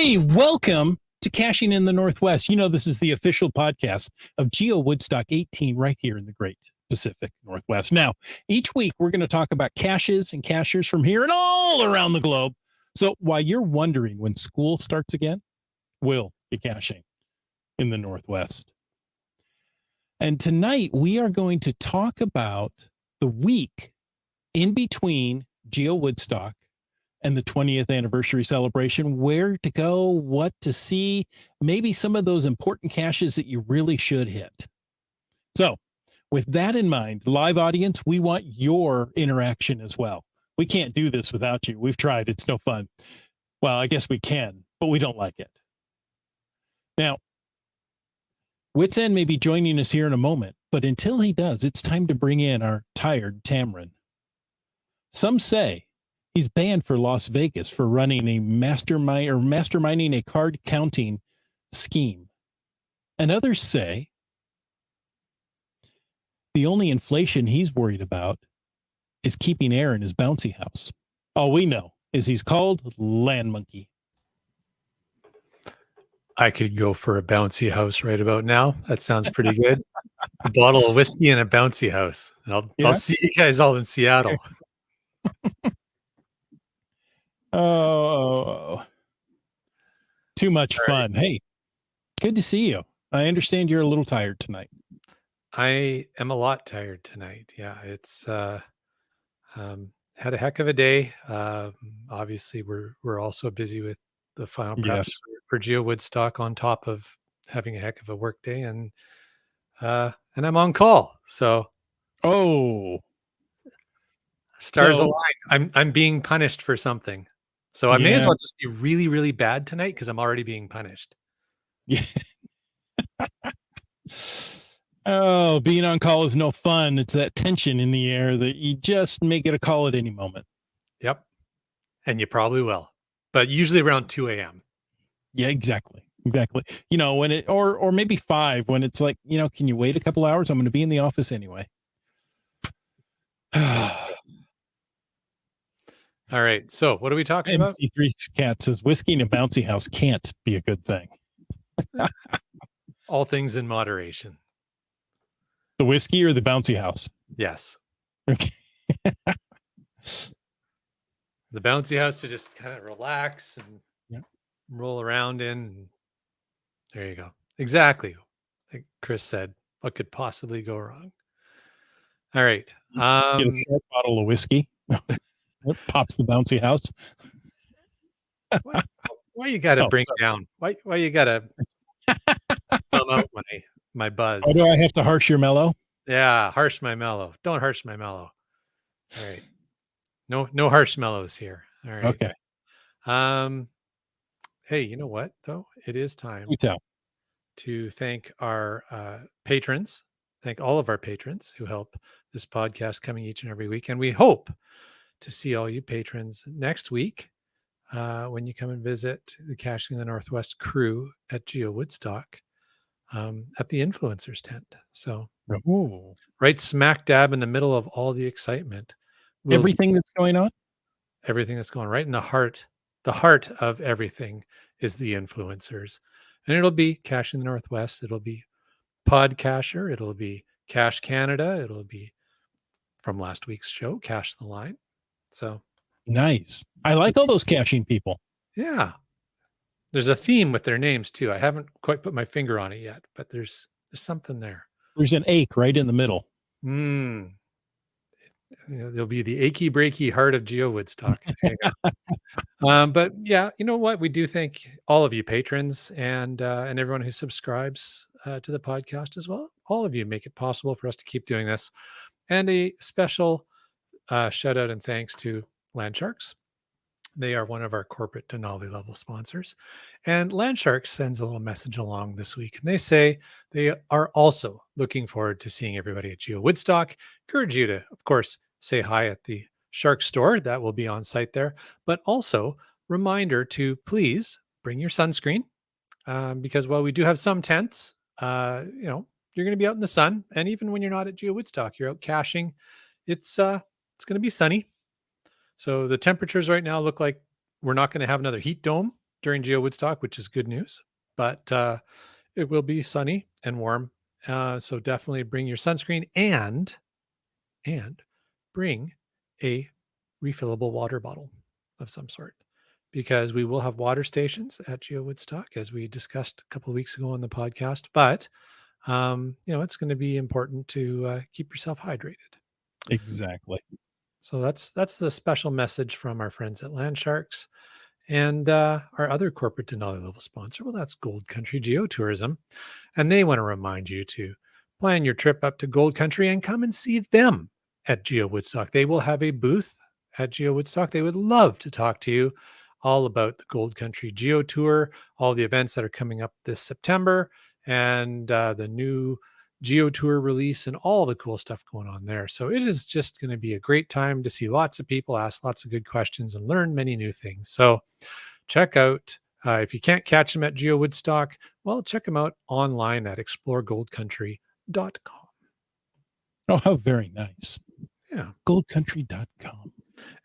Hey, welcome to Caching in the Northwest. You know, this is the official podcast of GeoWoodstock 18 right here in the great Pacific Northwest. Now, each week we're going to talk about caches and cachers from here and all around the globe. So while you're wondering when school starts again, we'll be caching in the Northwest. And tonight we are going to talk about the week in between GeoWoodstock and the 20th anniversary celebration, where to go, what to see, maybe some of those important caches that you really should hit. So with that in mind, live audience, we want your interaction as well. We can't do this without you. We've tried. It's no fun. Well, I guess we can, but we don't like it. Now, Wits End may be joining us here in a moment, but until he does, it's time to bring in our tired Tamarin. Some say he's banned for Las Vegas for running a masterminding a card counting scheme. And others say the only inflation he's worried about is keeping air in his bouncy house. All we know is he's called Land Monkey. I could go for a bouncy house right about now. That sounds pretty good. A bottle of whiskey and a bouncy house. I'll see you guys all in Seattle. Oh, too much fun. Hey, good to see you. I understand you're a little tired tonight. I am a lot tired tonight. Yeah, it's had a heck of a day. Obviously, we're also busy with the final preps for GeoWoodstock on top of having a heck of a work day, and I'm on call. So, stars align. I'm being punished for something. So I may as well just be really, really bad tonight because I'm already being punished. Yeah. Oh, being on call is no fun. It's that tension in the air that you just may get a call at any moment. Yep. And you probably will, but usually around 2 a.m. Yeah, exactly. Exactly. You know, when it, or maybe 5, when it's like, you know, can you wait a couple hours? I'm going to be in the office anyway. All right. So what are we talking about? MC3 Cat says whiskey in a bouncy house can't be a good thing. All things in moderation. The whiskey or the bouncy house? Yes. Okay. The bouncy house to just kind of relax and roll around in. There you go. Exactly. Like Chris said, what could possibly go wrong? All right. Get a short bottle of whiskey. It pops the bouncy house. Why you got to bring down? Why you got to bum out my buzz? Oh, do I have to harsh your mellow? Yeah, harsh my mellow. Don't harsh my mellow. All right. No harsh mellows here. All right. Okay. Hey, you know what though? It is time to thank our patrons. Thank all of our patrons who help this podcast coming each and every week, and we hope to see all you patrons next week when you come and visit the Caching in the Northwest crew at GeoWoodstock at the Influencers tent. So right smack dab in the middle of all the excitement. Everything that's going on? Everything that's going right in the heart of everything is the influencers. And it'll be Cache in the Northwest. It'll be Podcacher. It'll be Cache Canada. It'll be from last week's show, Cache the Line. So nice. I like all those caching people. Yeah. There's a theme with their names too. I haven't quite put my finger on it yet, but there's something there. There's an ache right in the middle. There'll be the achy breaky heart of GeoWoodstock. But yeah, you know what? We do thank all of you patrons and everyone who subscribes to the podcast as well. All of you make it possible for us to keep doing this. And a special shout out and thanks to Landsharks. They are one of our corporate Denali level sponsors. And Landsharks sends a little message along this week. And they say they are also looking forward to seeing everybody at GeoWoodstock. Encourage you to, of course, say hi at the Shark store. That will be on site there. But also, reminder to please bring your sunscreen. Because while we do have some tents, you're going to be out in the sun. And even when you're not at GeoWoodstock, you're out caching. It's going to be sunny. So the temperatures right now look like we're not going to have another heat dome during GeoWoodstock, which is good news. But it will be sunny and warm. So definitely bring your sunscreen and bring a refillable water bottle of some sort, because we will have water stations at GeoWoodstock, as we discussed a couple of weeks ago on the podcast. But it's going to be important to keep yourself hydrated. Exactly. So that's the special message from our friends at Landsharks. And our other corporate Denali level sponsor, well, that's Gold Country Geotourism. And they want to remind you to plan your trip up to Gold Country and come and see them at GeoWoodstock. They will have a booth at GeoWoodstock. They would love to talk to you all about the Gold Country Geo Tour, all the events that are coming up this September, and the new Geo Tour release and all the cool stuff going on there. So it is just going to be a great time to see lots of people, ask lots of good questions, and learn many new things. So check out, if you can't catch them at GeoWoodstock, well, check them out online at exploregoldcountry.com. Oh, how very nice. Yeah. Goldcountry.com.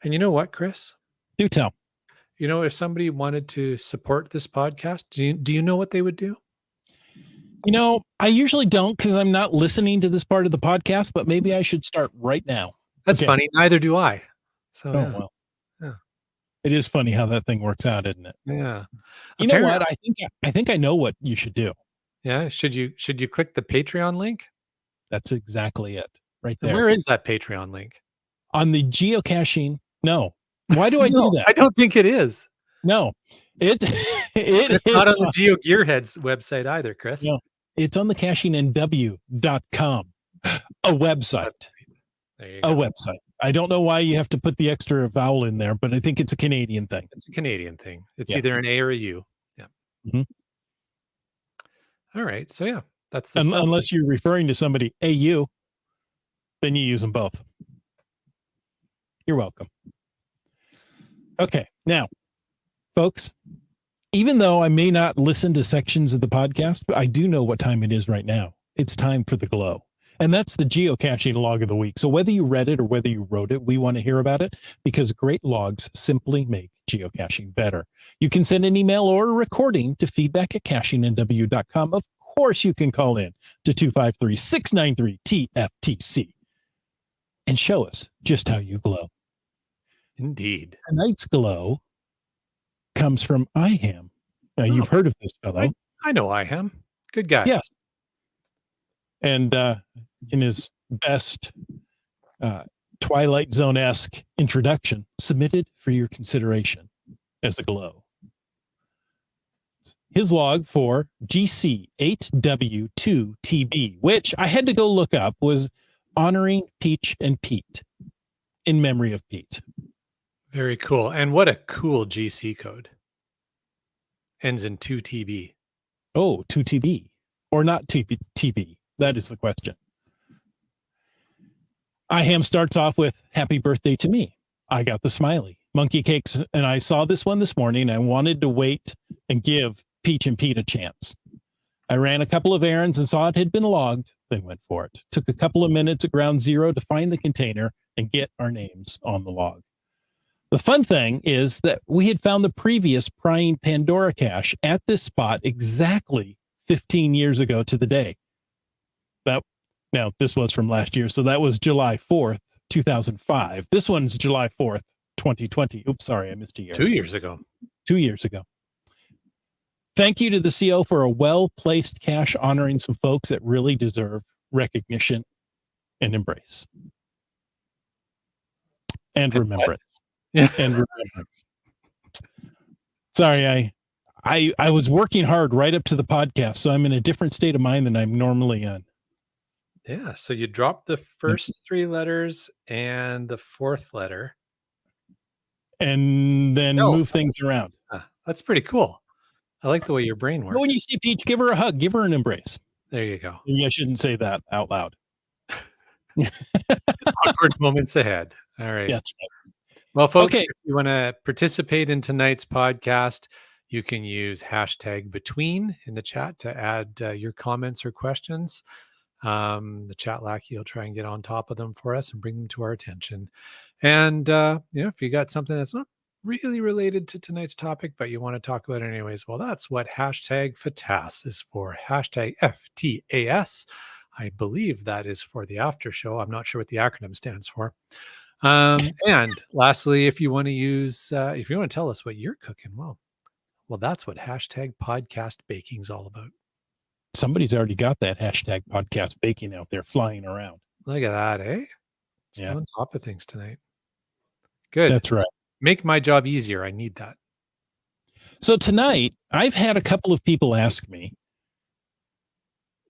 And you know what, Chris? Do tell. If somebody wanted to support this podcast, do you know what they would do? I usually don't, because I'm not listening to this part of the podcast, but maybe I should start right now. That's funny. Neither do I. So, well. Yeah. It is funny how that thing works out, isn't it? Yeah. You know what? I think I know what you should do. Yeah. Should you click the Patreon link? That's exactly it. Right there. And where is that Patreon link? On the geocaching. No. Why do I do that? I don't think it is. No. It's not on the Geo Gearheads website either, Chris. No. It's on the cashingnw.com, a website. There you go. A website. I don't know why you have to put the extra vowel in there, but I think it's a Canadian thing. It's a Canadian thing. It's either an A or a U. Yeah. Mm-hmm. All right. So yeah, that's the unless you're referring to somebody AU, then you use them both. You're welcome. Okay. Now, folks, even though I may not listen to sections of the podcast, I do know what time it is right now. It's time for the glow. And that's the geocaching log of the week. So whether you read it or whether you wrote it, we want to hear about it, because great logs simply make geocaching better. You can send an email or a recording to feedback@cashingnw.com. Of course, you can call in to 253-693-TFTC and show us just how you glow. Indeed. Tonight's glow comes from IHAM. Now, you've heard of this fellow. I know IHAM. Good guy. Yes. And in his best Twilight Zone-esque introduction, submitted for your consideration as a glow. His log for GC8W2TB, which I had to go look up, was honoring Peach and Pete, in memory of Pete. Very cool. And what a cool GC code. Ends in 2TB. Oh, 2TB. Or not TB. That is the question. IHAM starts off with happy birthday to me. I got the smiley. Monkey Cakes and I saw this one this morning. I wanted to wait and give Peach and Pete a chance. I ran a couple of errands and saw it had been logged, then went for it. Took a couple of minutes at ground zero to find the container and get our names on the log. The fun thing is that we had found the previous prying Pandora cache at this spot exactly 15 years ago to the day. Now, this was from last year, so that was July 4th, 2005. This one's July 4th, 2020. Oops, sorry, I missed a year. 2 years ago. 2 years ago. Thank you to the CO for a well-placed cache honoring some folks that really deserve recognition and embrace. And remembrance. Yeah. And remembrance. Sorry, I was working hard right up to the podcast, so I'm in a different state of mind than I'm normally in. Yeah, so you dropped the first three letters and the fourth letter. And then move things around. That's pretty cool. I like the way your brain works. When you see Peach, give her a hug, give her an embrace. There you go. Maybe I shouldn't say that out loud. Awkward moments ahead. All right. That's right. Well, folks, if you want to participate in tonight's podcast, you can use #between in the chat to add your comments or questions. The chat lackey will try and get on top of them for us and bring them to our attention. And if you got something that's not really related to tonight's topic, but you want to talk about it anyways, well, that's what hashtag FTAS is for. Hashtag FTAS. I believe that is for the after show. I'm not sure what the acronym stands for. And lastly, if you want to use, if you want to tell us what you're cooking, well, that's what hashtag podcast baking is all about. Somebody's already got that hashtag podcast baking out there flying around. Look at that, eh? Still Yeah. on top of things tonight. Good. That's right. Make my job easier. I need that. So tonight, I've had a couple of people ask me,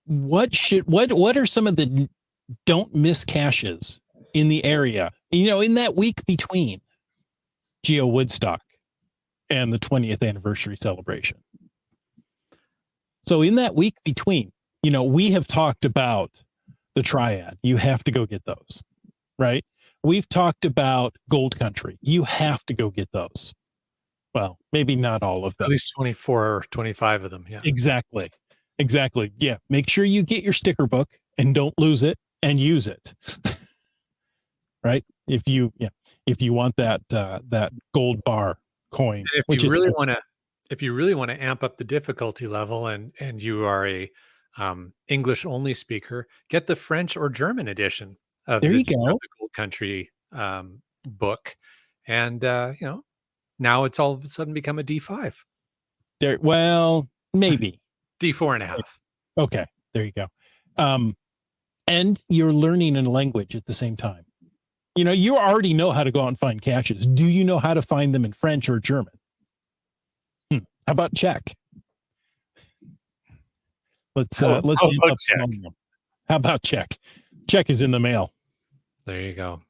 what are some of the don't miss caches in the area, in that week between GeoWoodstock and the 20th anniversary celebration? So in that week between, we have talked about the triad. You have to go get those, right? We've talked about Gold Country. You have to go get those. Well, maybe not all of them. At least 24 or 25 of them. Yeah. Exactly. Yeah. Make sure you get your sticker book and don't lose it and use it. Right? If you want that gold bar coin, and if you really want to amp up the difficulty level and you are a English only speaker, get the French or German edition of the Gold Country book. And now it's all of a sudden become a D5. Well, maybe. D4.5. Okay, there you go. And you're learning a language at the same time. You already know how to go out and find caches. Do you know how to find them in French or German? How about Czech? Let's How about Czech? Czech is in the mail. There you go.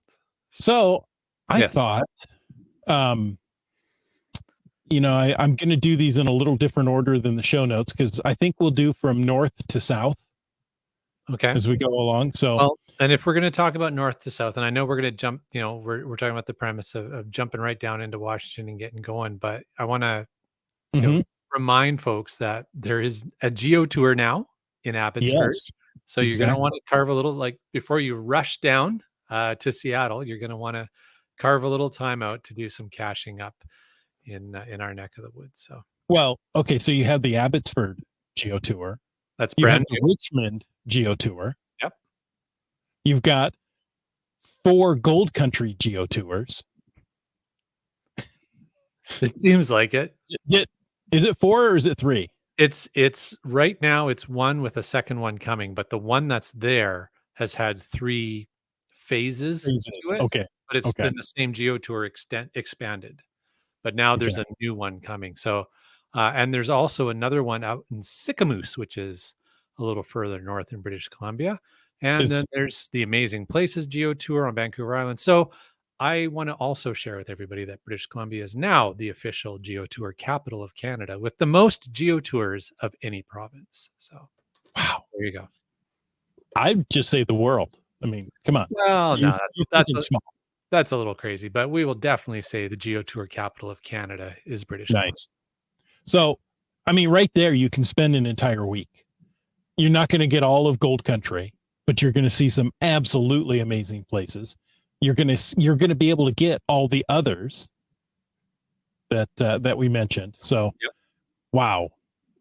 So I thought, I'm going to do these in a little different order than the show notes, because I think we'll do from north to south. Okay. As we go along. So, and if we're going to talk about north to south, and I know we're going to jump, we're talking about the premise of jumping right down into Washington and getting going, but I want to remind folks that there is a geo tour now in Abbotsford. Yes, so you're going to want to carve a little, like before you rush down to Seattle, you're going to want to carve a little time out to do some caching up in our neck of the woods. So, well, okay. So you have the Abbotsford geo tour. That's brand new. The Richmond geo tour. Yep. You've got 4 Gold Country geo tours. It seems like it. Is it 4 or is it 3? It's right now it's 1 with a second one coming, but the one that's there has had 3 phases to it. Okay. But it's been the same geo tour expanded. But now there's a new one coming. So and there's also another one out in Sicamous, which is a little further north in British Columbia. And then there's the Amazing Places Geo Tour on Vancouver Island. So I want to also share with everybody that British Columbia is now the official Geo Tour capital of Canada, with the most Geo Tours of any province. So, wow, there you go. I'd just say the world. I mean, come on. Well, no, that's a little crazy, but we will definitely say the Geo Tour capital of Canada is British Columbia. So, I mean, right there, you can spend an entire week. You're not going to get all of Gold Country, but you're going to see some absolutely amazing places. You're going to be able to get all the others that we mentioned. So, wow,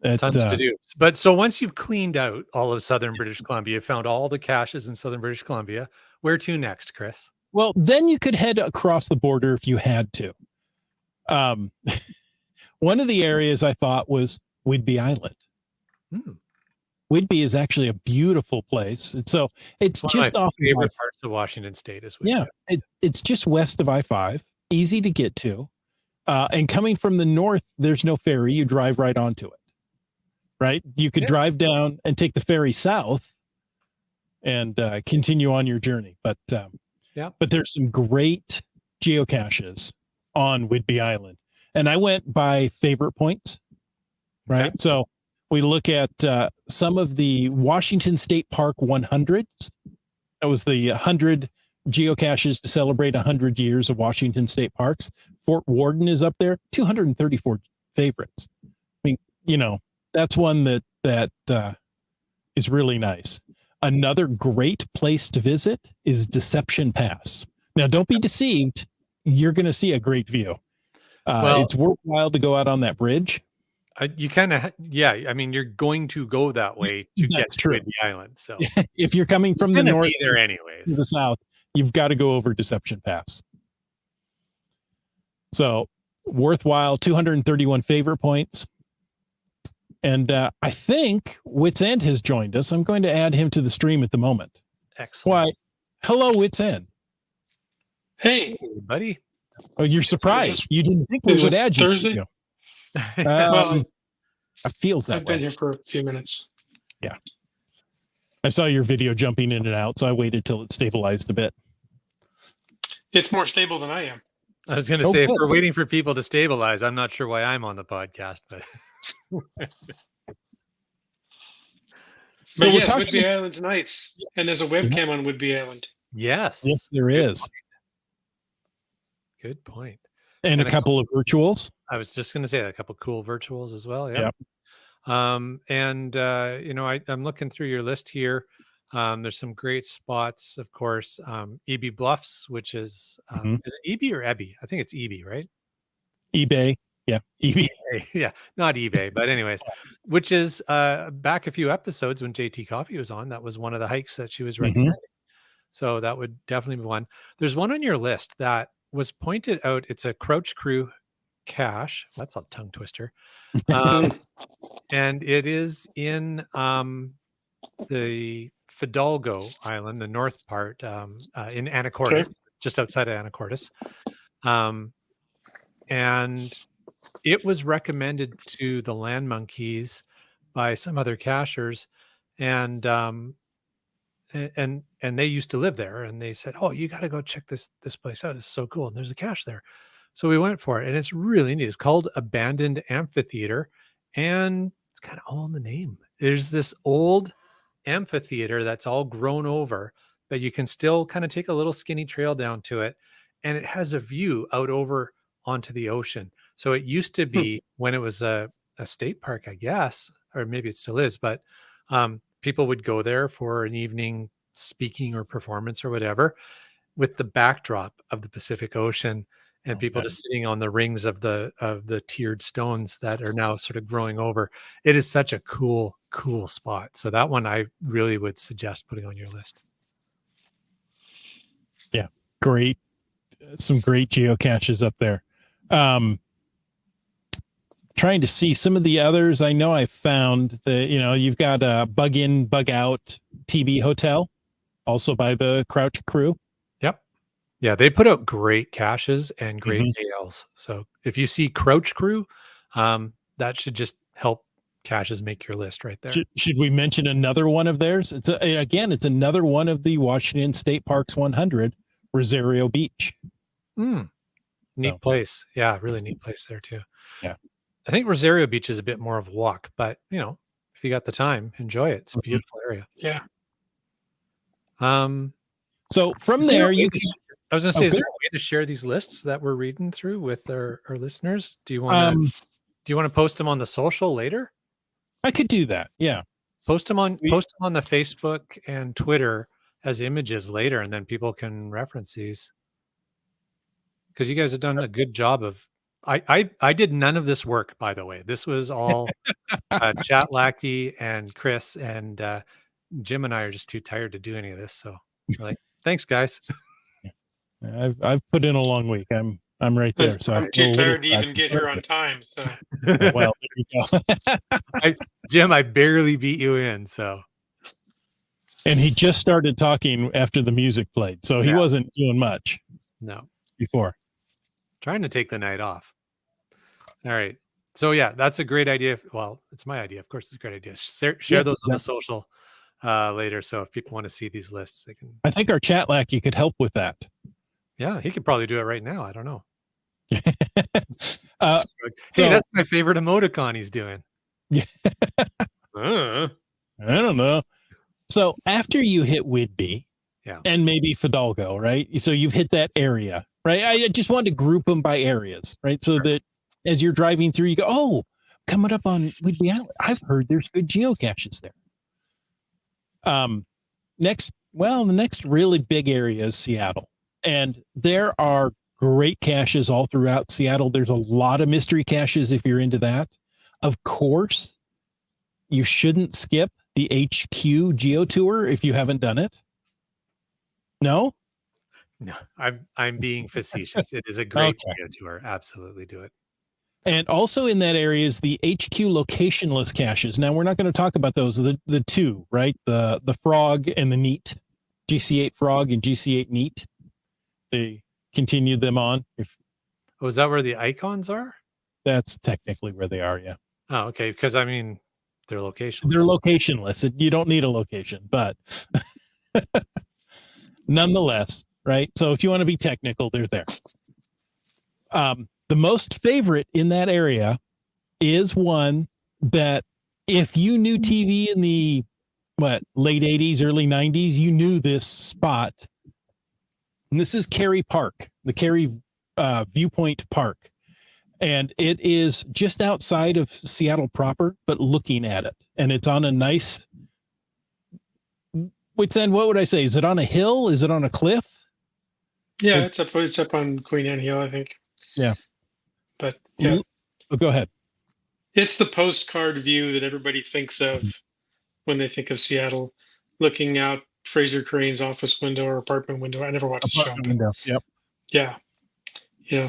tons to do. But so once you've cleaned out all of southern British Columbia, found all the caches in southern British Columbia, where to next, Chris? Well, then you could head across the border if you had to. One of the areas I thought was Whidbey Island. Whidbey is actually a beautiful place. It's just off my favorite parts of Washington State is Whidbey. Yeah, it's just west of I-5, easy to get to. And coming from the north, there's no ferry. You drive right onto it. Right? You could drive down and take the ferry south and continue on your journey. But there's some great geocaches on Whidbey Island. And I went by favorite points, right? Okay. So we look at some of the Washington State Park 100s. That was the 100 geocaches to celebrate 100 years of Washington State Parks. Fort Worden is up there, 234 favorites. I mean, that's one that is really nice. Another great place to visit is Deception Pass. Now, don't be deceived. You're going to see a great view. Well, It's worthwhile to go out on that bridge. you kind of, yeah. I mean, you're going to go that way to get That's to true. Whidbey Island, so If you're coming you're from the gonna north be there to anyways. the south, you've got to go over Deception Pass. So worthwhile, 231 favorite points. And I think Wits End has joined us. I'm going to add him to the stream at the moment. Excellent. Why? Hello, Wits End. Hey, buddy. Oh, you're surprised. You didn't think we would add you. Thursday? Well, it feels that I've been way. here for a few minutes. Yeah. I saw your video jumping in and out, so I waited till it stabilized a bit. It's more stable than I am. I was going to say, if we're waiting for people to stabilize, I'm not sure why I'm on the podcast, but. But yes, Whidbey Island's nice, and there's a webcam on Whidbey Island. Yes. Yes, there is. Good point. And a couple of virtuals. I was just going to say a couple cool virtuals as well. Yeah. Yep. You know, I'm looking through your list here. There's some great spots, of course. EB Bluffs, which is it EB or Ebby? I think it's EB, right? eBay. Yeah. eBay. Yeah, not eBay, but anyways, which is back a few episodes when JT Coffee was on. That was one of the hikes that she was recommending. So that would definitely be one. There's one on your list that was pointed out. It's a Crouch Crew cache. That's a tongue twister. And it is in the Fidalgo Island, the north part, in Anacortes, just outside of Anacortes. And it was recommended to the land monkeys by some other cachers, and they used to live there, and they said, "Oh, you got to go check this place out. It's so cool, and there's a cache there." So we went for it, and it's really neat. It's called Abandoned Amphitheater, and it's kind of all in the name. There's this old amphitheater that's all grown over, but you can still kind of take a little skinny trail down to it, and it has a view out over onto the ocean. So it used to be when it was a state park, I guess, or maybe it still is, but people would go there for an evening speaking or performance or whatever, with the backdrop of the Pacific Ocean and people just sitting on the rings of the tiered stones that are now sort of growing over. It is such a cool spot. So that one I really would suggest putting on your list. Yeah, great. Some great geocaches up there. Trying to see some of the others. I know I found you've got a Bug In, Bug Out TV Hotel, also by the Crouch Crew. Yep. Yeah, they put out great caches and great ALs. So if you see Crouch Crew, that should just help caches make your list right there. Should we mention another one of theirs? It's another one of the Washington State Parks 100, Rosario Beach. Neat place. Yeah, really neat place there too. Yeah. I think Rosario Beach is a bit more of a walk, but if you got the time, enjoy it. It's a beautiful area. Yeah. So from there, I was going to say, is there good. a way to share these lists that we're reading through with our listeners? Do you want to post them on the social later? I could do that. Yeah. Post them on the Facebook and Twitter as images later, and then people can reference these. Because you guys have done a good job of. I did none of this work, by the way. This was all Chat Lackey and Chris, and Jim and I are just too tired to do any of this. So we're like, thanks, guys. I've put in a long week. I'm right there. So I'm too tired to even get here on time. So well, there you go. Jim, I barely beat you in. So, and he just started talking after the music played, so he wasn't doing much. No, before. Trying to take the night off. All right. So yeah, that's a great idea. Well, it's my idea. Of course, it's a great idea. Share those on the social later. So if people want to see these lists, they can. I think our chat lackey could help with that. Yeah, he could probably do it right now. I don't know. So that's my favorite emoticon he's doing. Yeah. I don't know. So after you hit Whidbey, and maybe Fidalgo, right? So you've hit that area, right? I just wanted to group them by areas, right? So that as you're driving through, you go, oh, coming up on Whidbey Island, I've heard there's good geocaches there. The next really big area is Seattle. And there are great caches all throughout Seattle. There's a lot of mystery caches if you're into that. Of course, you shouldn't skip the HQ Geo Tour if you haven't done it. No? No, I'm being facetious. It is a great Okay. geo tour. Absolutely do it. And also in that area is the HQ locationless caches. Now we're not going to talk about those. The two, right? The frog and the neat, GC8 frog and GC8 neat. They continued them on. If Oh, is that where the icons are? that's technically where they are, yeah. Oh, okay. Because I mean, they're locations. They're locationless. You don't need a location, but nonetheless, right? So if you want to be technical, they're there. The most favorite in that area is one that if you knew TV in the late 80s, early 90s, you knew this spot. And this is Cary Park, the Cary Viewpoint Park. And it is just outside of Seattle proper, but looking at it. And it's on a nice, what would I say? Is it on a hill? Is it on a cliff? Yeah, it's up on Queen Anne Hill, I think. Yeah. But yeah. Oh, go ahead. It's the postcard view that everybody thinks of when they think of Seattle, looking out Fraser Crane's office window or apartment window. I never watched the show. Window. Yep. Yeah.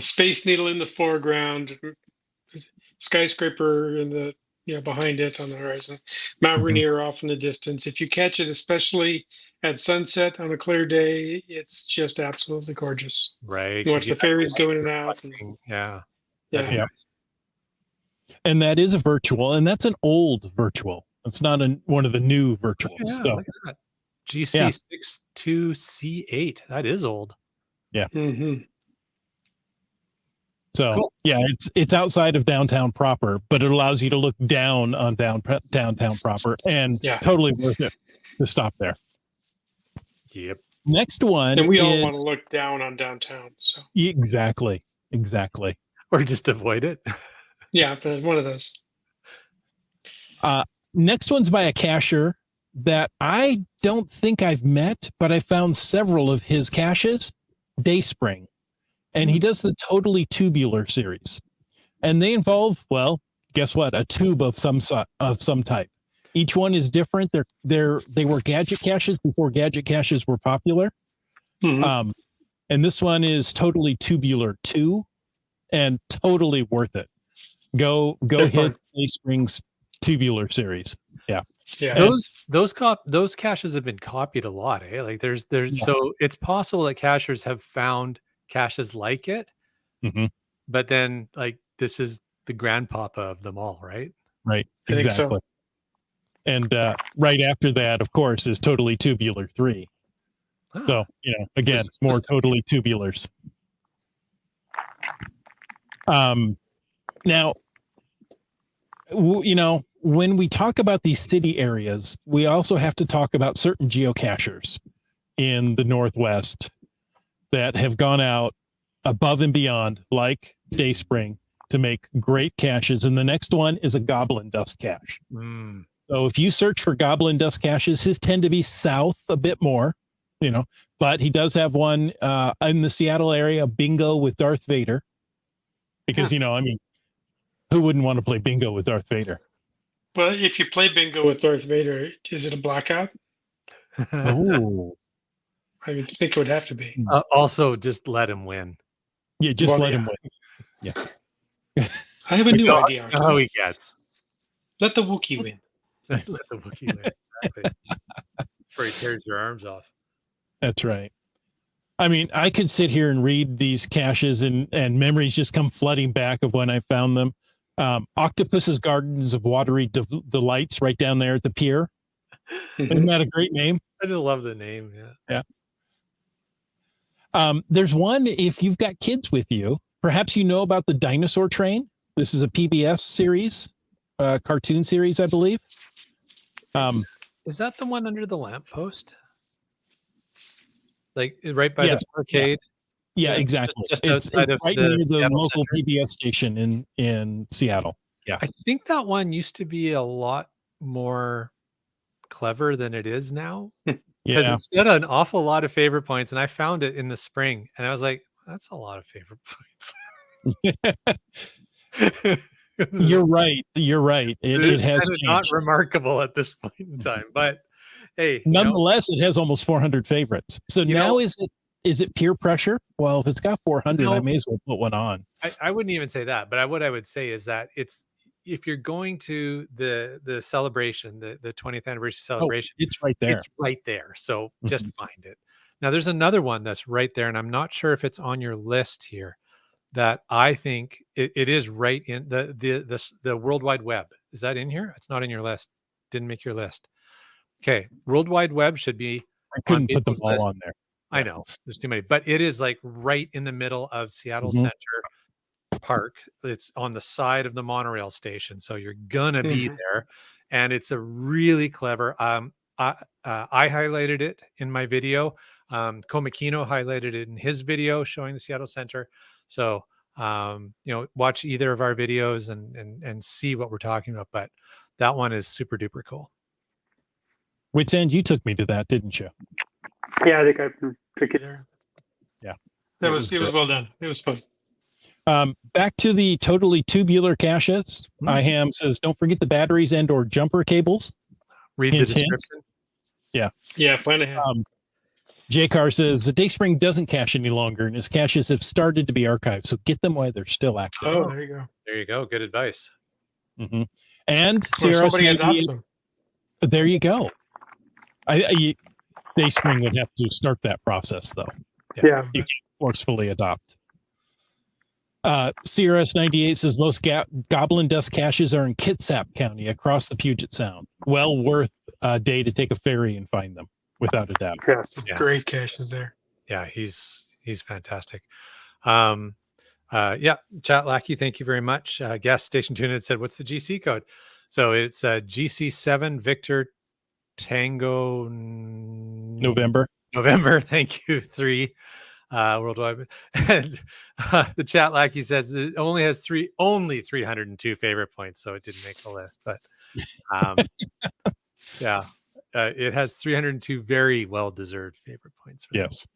Space Needle in the foreground, skyscraper in the behind it on the horizon, Mount Rainier off in the distance. If you catch it, especially at sunset on a clear day, it's just absolutely gorgeous. Right. You watch the ferries go in and out. Yeah. Yeah. And that is a virtual, and that's an old virtual. It's not one of the new virtuals. Yeah, so. Look at that. GC62C8. That is old. Yeah. Mm-hmm. So cool. Yeah, it's outside of downtown proper, but it allows you to look down on downtown proper, and totally worth it to stop there. Yep. Next one, and we all want to look down on downtown. So exactly, or just avoid it. Yeah, but one of those. Next one's by a cacher that I don't think I've met, but I found several of his caches. Dayspring. And he does the Totally Tubular series, and they involve, well, guess what? A tube of some type. Each one is different. They were gadget caches before gadget caches were popular. Mm-hmm. And this one is Totally Tubular 2, and totally worth it. Go hit Dayspring's Tubular series. Yeah. Those caches have been copied a lot, eh? Like there's Yes. So it's possible that cachers have found caches like it, but then like this is the grandpapa of them all, right? Right, exactly. So. And right after that, of course, is Totally Tubular 3. So again, more Totally Tubulars. Now, when we talk about these city areas, we also have to talk about certain geocachers in the Northwest that have gone out above and beyond, like Dayspring, to make great caches. And the next one is a Goblin Dust cache. So if you search for Goblin Dust caches, his tend to be south a bit more, but he does have one in the Seattle area, Bingo with Darth Vader. Because, who wouldn't want to play bingo with Darth Vader? Well, if you play bingo with Darth Vader, is it a blackout? Oh. I would think it would have to be. Also, just let him win. Yeah, just let him win. Yeah. I have a new idea. You know how he gets. Let the Wookiee win. Let the Wookiee win. Exactly. Before he tears your arms off. That's right. I mean, I could sit here and read these caches and memories just come flooding back of when I found them. Octopus's Gardens of Watery Delights right down there at the pier. Isn't that a great name? I just love the name. Yeah. There's one, if you've got kids with you, perhaps you know about the Dinosaur Train. This is a PBS series, cartoon series, I believe. Is that the one under the lamppost? Like right by the arcade? Yeah, exactly. Just outside of right near the Seattle local Center. PBS station in Seattle. Yeah. I think that one used to be a lot more clever than it is now. Because it's got an awful lot of favorite points, and I found it in the spring, and I was like, That's a lot of favorite points. You're right. You're right. It has kind of not changed. remarkable at this point in time, but hey, Nonetheless, it has almost 400 favorites. So You now know- is it peer pressure? Well, if it's got 400, I No. may as well put one on. I wouldn't even say that, but what I would say is that if you're going to the celebration, the 20th anniversary celebration, It's right there. it's right there. So just find it. Now there's another one that's right there, and I'm not sure if it's on your list here. That I think it is right in the World Wide Web. Is that in here? It's not in your list. Didn't make your list. Okay, World Wide Web should be. I couldn't put them people's all list. on there. I know there's too many, but it is like right in the middle of Seattle Center Park. It's on the side of the monorail station, so you're gonna be there, and it's a really clever. I highlighted it in my video. Komakino highlighted it in his video showing the Seattle Center. So watch either of our videos and see what we're talking about. But that one is super duper cool. Wits End, you took me to that, didn't you? Yeah, I think I took it there. Yeah. It was well done. It was fun. Back to the totally tubular caches. IHAM says, don't forget the batteries and or jumper cables. Read the description. Yeah, plan ahead. J-Car says, the Dayspring doesn't cache any longer, and his caches have started to be archived, so get them while they're still active. Oh, there you go. There you go. Good advice. And Or somebody adopt them. there you go. Dayspring would have to start that process, though. Yeah. You can't forcefully adopt. CRS98 says most goblin dust caches are in Kitsap County across the Puget Sound. Well worth a day to take a ferry and find them, without a doubt. Yeah. Great caches there. Yeah, he's fantastic. Chat Lackey, thank you very much. Gas Station Tuna had said, what's the GC code? So it's GC7 Victor Tango November. Thank you. 3 worldwide. And the Chat Lackey says it only has 302 favorite points, so it didn't make the list. But it has 302 very well deserved favorite points. Yes.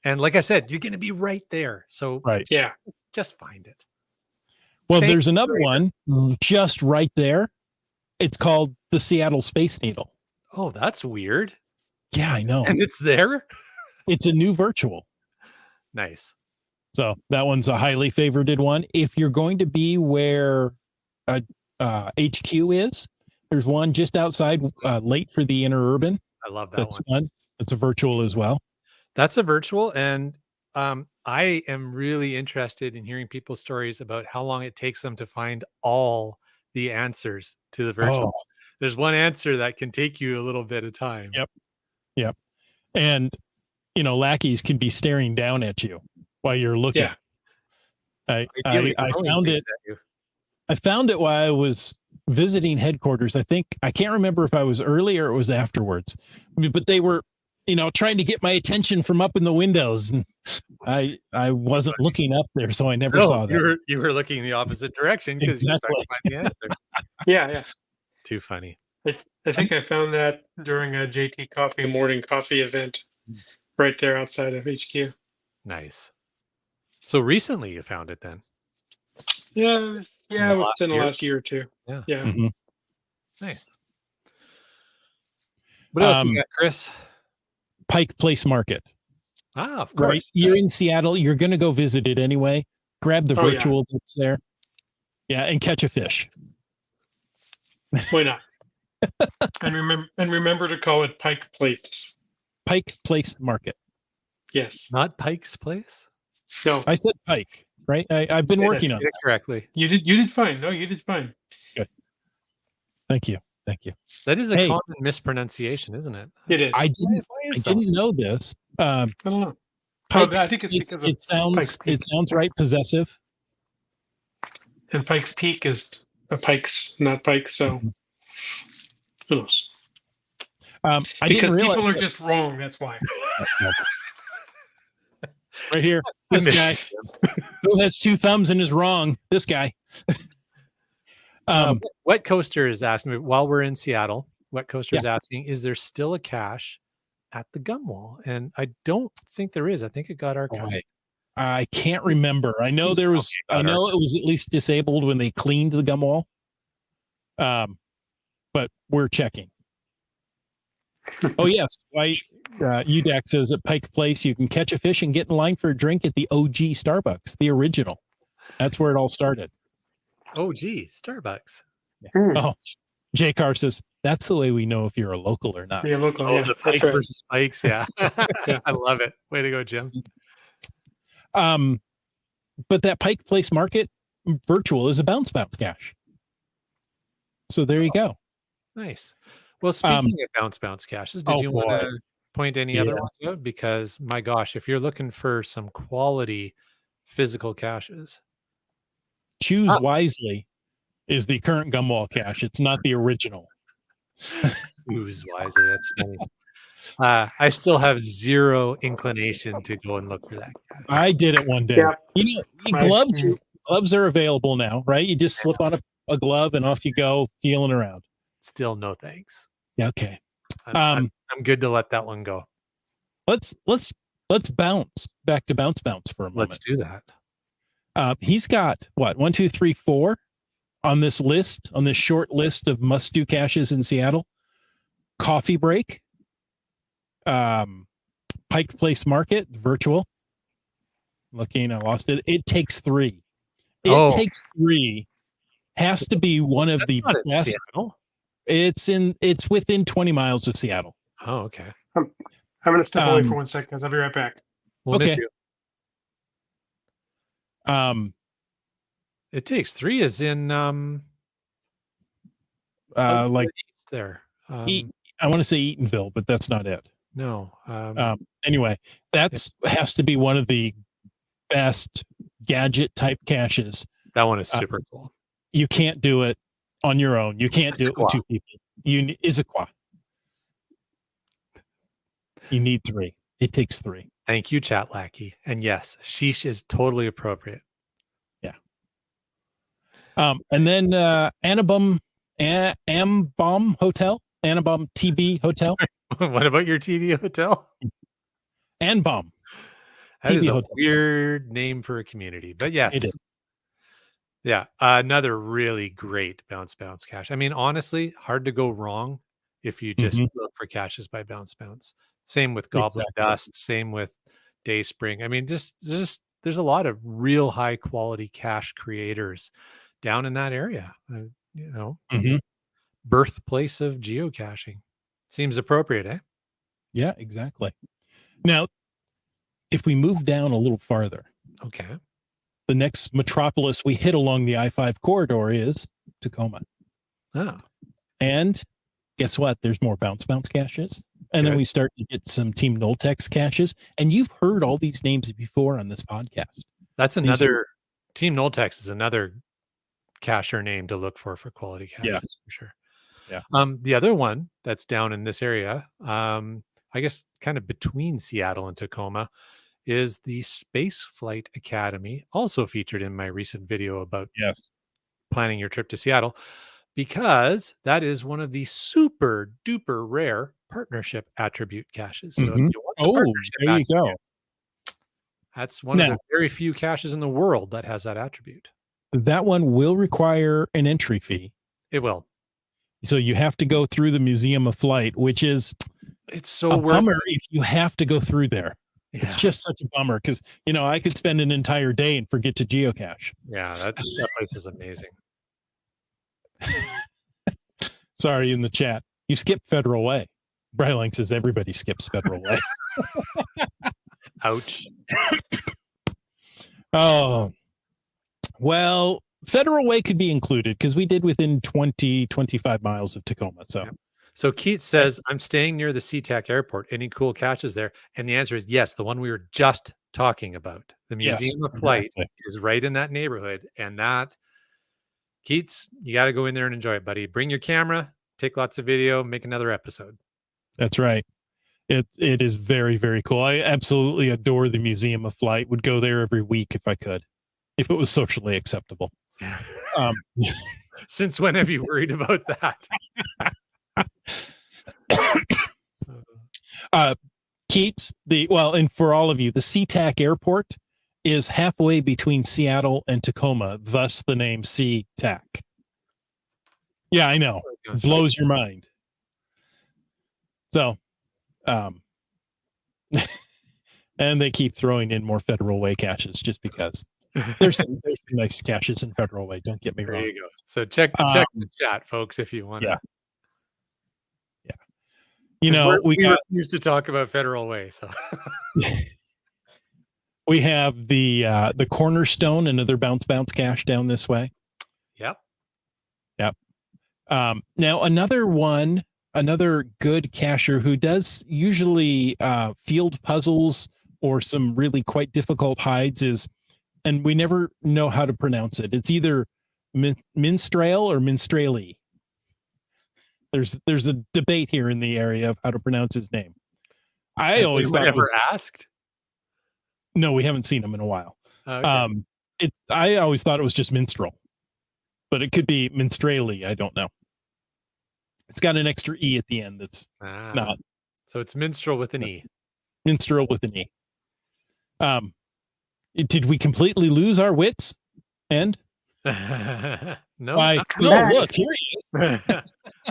And like I said, you're going to be right there. So Yeah, just find it. Well, there's another one just right there. It's called the Seattle Space Needle. Oh, that's weird. Yeah, I know. And it's there. It's a new virtual. Nice. So that one's a highly favorited one. If you're going to be where HQ is, there's one just outside, late for the interurban. I love that That's one. fun. It's a virtual as well. That's a virtual, and I am really interested in hearing people's stories about how long it takes them to find all the answers to the virtual. Oh. There's one answer that can take you a little bit of time. Yep. And, lackeys can be staring down at you while you're looking. Yeah. I Throwing found things it. at you. I found it while I was visiting headquarters. I can't remember if I was early or it was afterwards, but they were, trying to get my attention from up in the windows, and I wasn't looking up there, so I never saw that. You were looking the opposite direction because you were trying to find the answer. Yeah. Too funny. I think I found that during a JT Coffee morning coffee event right there outside of HQ. Nice. So recently you found it then? Yeah, it's been the last year or two. Yeah. Mhm. Nice. What else you got, Chris? Pike Place Market. Ah, of course. Right. You're in Seattle. You're going to go visit it anyway. Grab the virtual that's there. Yeah, and catch a fish. Why not? and remember to call it Pike Place. Pike Place Market. Yes. Not Pike's Place? No. I said Pike, right? I've been working on it correctly. You did fine. No, you did fine. Good. Thank you. That is a common mispronunciation, isn't it? It is. I didn't know this. I don't know. Pikes, I think it's because of it sounds right, possessive. And Pike's Peak is a Pike's, not Pike. So who knows? I because didn't realize people are that. just wrong. That's why. Right here, this guy who has 2 thumbs and is wrong. This guy. Wet Coaster is asking me while we're in Seattle. Wet Coaster is asking, is there still a cache at the gum wall? And I don't think there is. I think it got archived. I can't remember. I know Please there tell was. me I about know it was at least disabled when they cleaned the gum wall. But we're checking. Oh yes, White UDAC says at Pike Place you can catch a fish and get in line for a drink at the OG Starbucks, the original. That's where it all started. Oh, gee, Starbucks. Oh, Jay Carr says that's the way we know if you're a local or not. Yeah, local. Oh, Yeah, the that's Pike right. versus Spikes. Yeah. Yeah. I love it. Way to go, Jim. But that Pike Place Market virtual is a bounce cache. So there you go. Nice. Well, speaking of bounce caches, did you want to point any other ones out? Because my gosh, if you're looking for some quality physical caches, Choose wisely is the current gum wall cache. It's not the original. choose wisely. That's funny. I still have zero inclination to go and look for that cache. I did it one day. Yeah. Gloves are available now, right? You just slip on a glove and off you go, feeling around. Still no thanks. Yeah, okay. I'm good to let that one go. Let's bounce back to bounce for a moment. Let's do that. He's got what 1, 2, 3, 4 on this list, on this short list of must-do caches in Seattle. Coffee Break, Pike Place Market, virtual. Looking, I lost it. It Takes Three. It Takes Three has to be one of the best. Seattle. It's within 20 miles of Seattle. Oh, okay. I'm going to step away for 1 second. I'll be right back. We'll miss you. It Takes Three is in like east there. I want to say Eatonville, but that's not it. No. Anyway, that's has to be one of the best gadget type caches. That one is super cool. You can't do it on your own. You can't do it with 2 people. You Issaquah. You need 3. It Takes Three. Thank you, Chat Lackey. And yes, sheesh is totally appropriate. Yeah. And then Annabum Hotel, Annabum TB Hotel. Sorry, what about your TV hotel? Annabum. That TV is a hotel. weird name for a community, but yes. It is. Yeah, another really great bounce cache. I mean, honestly, hard to go wrong if you just look for caches by bounce. Same with Goblin Dust, same with Dayspring. I mean, just there's a lot of real high quality cache creators down in that area. Birthplace of geocaching. Seems appropriate, eh? Yeah, exactly. Now, if we move down a little farther, okay, the next metropolis we hit along the I-5 corridor is Tacoma. Oh. And guess what? There's more bounce caches. And then we start to get some Team Noltex caches. And you've heard all these names before on this podcast. That's another Team Noltex is another cacher name to look for quality caches for sure. Yeah. The other one that's down in this area, I guess kind of between Seattle and Tacoma, is the Space Flight Academy, also featured in my recent video about planning your trip to Seattle, because that is one of the super duper rare partnership attribute caches. So if you want the partnership there you go. That's one of the very few caches in the world that has that attribute. That one will require an entry fee. It will. So you have to go through the Museum of Flight, which is it's so a bummer if you have to go through there. Yeah. It's just such a bummer because, I could spend an entire day and forget to geocache. Yeah, that place is amazing. Sorry, in the chat. You skip Federal Way. Bryling says everybody skips Federal Way. Ouch. Oh, well, Federal Way could be included because we did within 25 miles of Tacoma. So Keith says, I'm staying near the SeaTac airport. Any cool caches there? And the answer is yes. The one we were just talking about. The Museum of Flight is right in that neighborhood. And that, Keats, you got to go in there and enjoy it, buddy. Bring your camera, take lots of video, make another episode. That's right. It is very, very cool. I absolutely adore the Museum of Flight. Would go there every week if I could, if it was socially acceptable. Since when have you worried about that? Keats, and for all of you, the SeaTac airport is halfway between Seattle and Tacoma, thus the name SeaTac. Yeah, I know. Blows your mind. So, and they keep throwing in more Federal Way caches just because. There's some nice caches in Federal Way. Don't get me wrong. There you go. So check the chat, folks, if you want to. Yeah. You know, we refuse to talk about Federal Way, so we have the Cornerstone, another bounce cache down this way. Yep. Now another good cacher who does usually field puzzles or some really quite difficult hides is, and we never know how to pronounce it. It's either Minstrel or Minstreli. There's a debate here in the area of how to pronounce his name. I always thought it was asked. No, we haven't seen him in a while. Okay. I always thought it was just minstrel, but it could be minstreli. I don't know. It's got an extra E at the end. That's not. So it's minstrel with an E. Minstrel with an E. Did we completely lose our wits? And no. Look, here he is.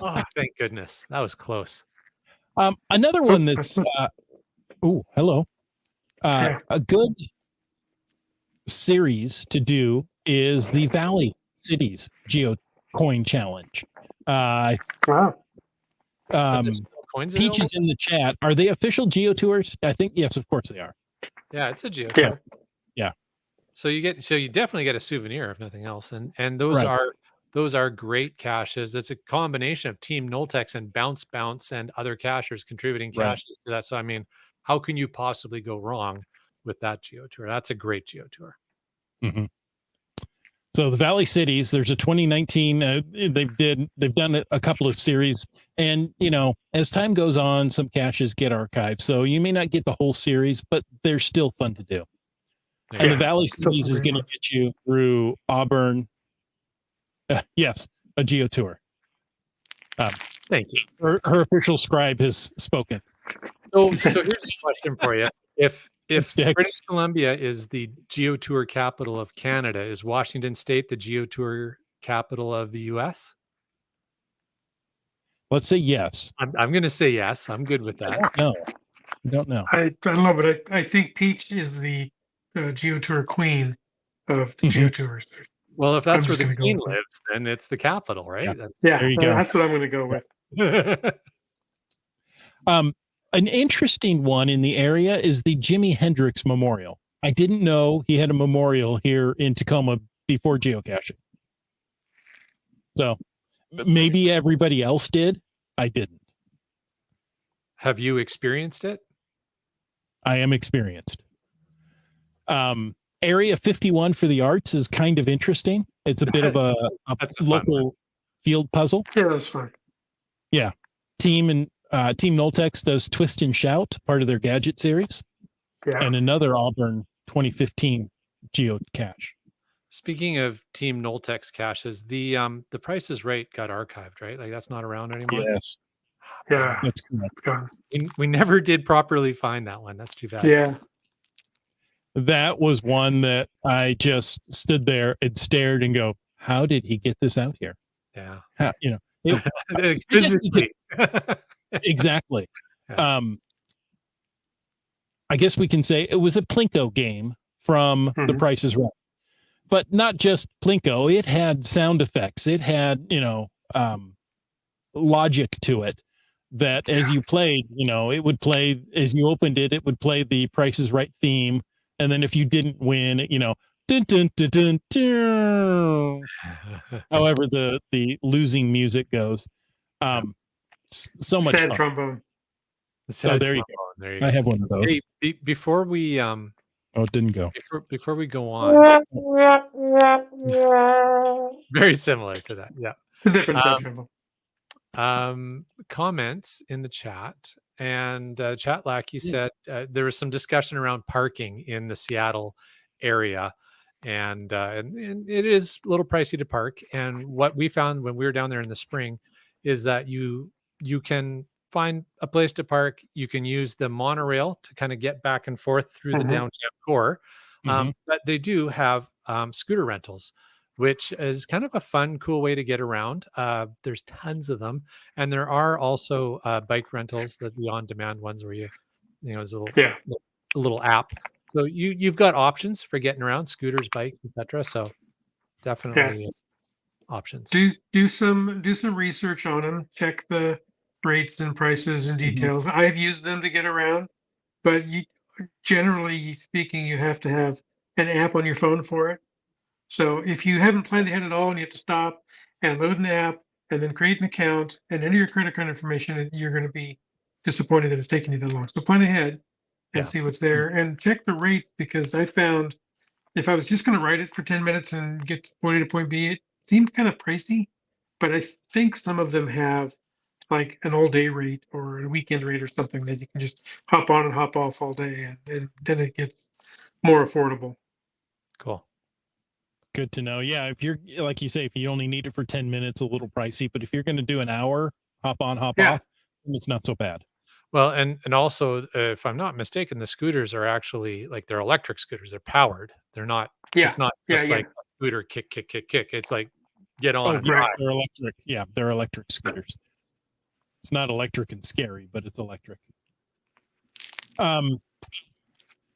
Oh, thank goodness. That was close. Another one that's hello. A good series to do is the Valley Cities GeoCoin Challenge. Peach is in the chat. Are they official Geo Tours? I think yes, of course they are. Yeah, it's a Geo Tour. Yeah. So you definitely get a souvenir if nothing else, and those are great caches. It's a combination of Team Noltex and Bounce and other cachers contributing caches to that. So I mean, how can you possibly go wrong with that Geo Tour? That's a great Geo Tour. Mm-hmm. So the Valley Cities, there's a 2019. They've done a couple of series, and as time goes on, some caches get archived. So you may not get the whole series, but they're still fun to do. And the Valley Cities is going to get you through Auburn. Yes, a Geo Tour. Thank you. Her official scribe has spoken. So here's a question for you: If British Columbia is the Geo Tour capital of Canada, is Washington State the Geo Tour capital of the U.S.? Let's say yes. I'm going to say yes. I'm good with that. I don't know. I don't know, but I think Peach is the Geo Tour queen of the Geo Tours. Well, if that's where the queen lives, then it's the capital, right? Yeah, there you go. That's what I'm going to go with. An interesting one in the area is the Jimi Hendrix Memorial. I didn't know he had a memorial here in Tacoma before geocaching. So maybe everybody else did. I didn't. Have you experienced it? I am experienced. Area 51 for the arts is kind of interesting. It's a bit of a local field puzzle. Yeah, that's fun. Yeah. Team Noltex does Twist and Shout, part of their gadget series. Yeah. And another Auburn 2015 geocache. Speaking of Team Noltex caches, the Price is Right got archived, right? Like that's not around anymore. Yes. Yeah. That's correct. We never did properly find that one. That's too bad. Yeah. That was one that I just stood there and stared and go, how did he get this out here? Yeah. How, physically. Exactly. Yeah. I guess we can say it was a Plinko game from The Price is Right, but not just Plinko. It had sound effects. It had, logic to it that as you played, it would play, as you opened it, it would play the Price is Right theme. And then if you didn't win, dun, dun, dun, dun, dun. However the losing music goes. So much sad fun. Trombone. There you go. I have one of those. Hey, before we it didn't go. Before we go on, very similar to that. Yeah, it's a different sad trombone. Comments in the chat, and Chat Lackey said there was some discussion around parking in the Seattle area, and it is a little pricey to park. And what we found when we were down there in the spring is that you can find a place to park. You can use the monorail to kind of get back and forth through the downtown core, But they do have scooter rentals, which is kind of a fun, cool way to get around. There's tons of them, and there are also bike rentals, the on-demand ones where there's a little app. So you've got options for getting around, scooters, bikes, etc. So definitely options. Do some research on them. Check the rates and prices and details. I've used them to get around, but generally speaking, you have to have an app on your phone for it. So if you haven't planned ahead at all and you have to stop and load an app and then create an account and enter your credit card information, you're going to be disappointed that it's taking you that long. So plan ahead and see what's there and check the rates, because I found if I was just going to write it for 10 minutes and get to point A to point B, it seemed kind of pricey. But I think some of them have like an all day rate or a weekend rate or something that you can just hop on and hop off all day, and then it gets more affordable. Cool. Good to know. Yeah, if you're like you say, if you only need it for 10 minutes, a little pricey. But if you're going to do an hour, hop on, hop off, it's not so bad. Well, and also, if I'm not mistaken, the scooters are actually like they're electric scooters. They're powered. They're not. It's not just like a scooter kick. It's like get on. And drive. They're electric. Yeah, they're electric scooters. It's not electric and scary, but it's electric.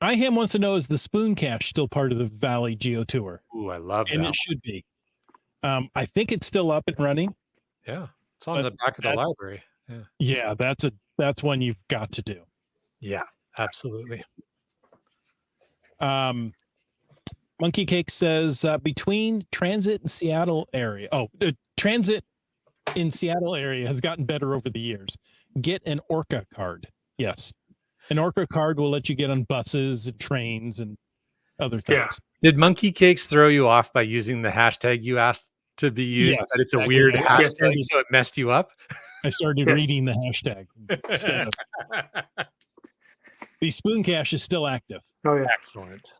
IHAM wants to know, is the Spoon Cache still part of the Valley Geo Tour? Ooh, I love that. And it should be. I think it's still up and running. Yeah, it's on the back of the library. Yeah, that's one you've got to do. Yeah, absolutely. Monkey Cake says between transit and Seattle area. Transit in Seattle area has gotten better over the years. Get an Orca card. Yes. An Orca card will let you get on buses and trains and other things. Yeah. Did Monkey Cakes throw you off by using the hashtag you asked to be used? Yes, but it's a weird hashtag, so it messed you up? I started reading the hashtag instead of. The Spoon Cache is still active. Oh yeah, excellent.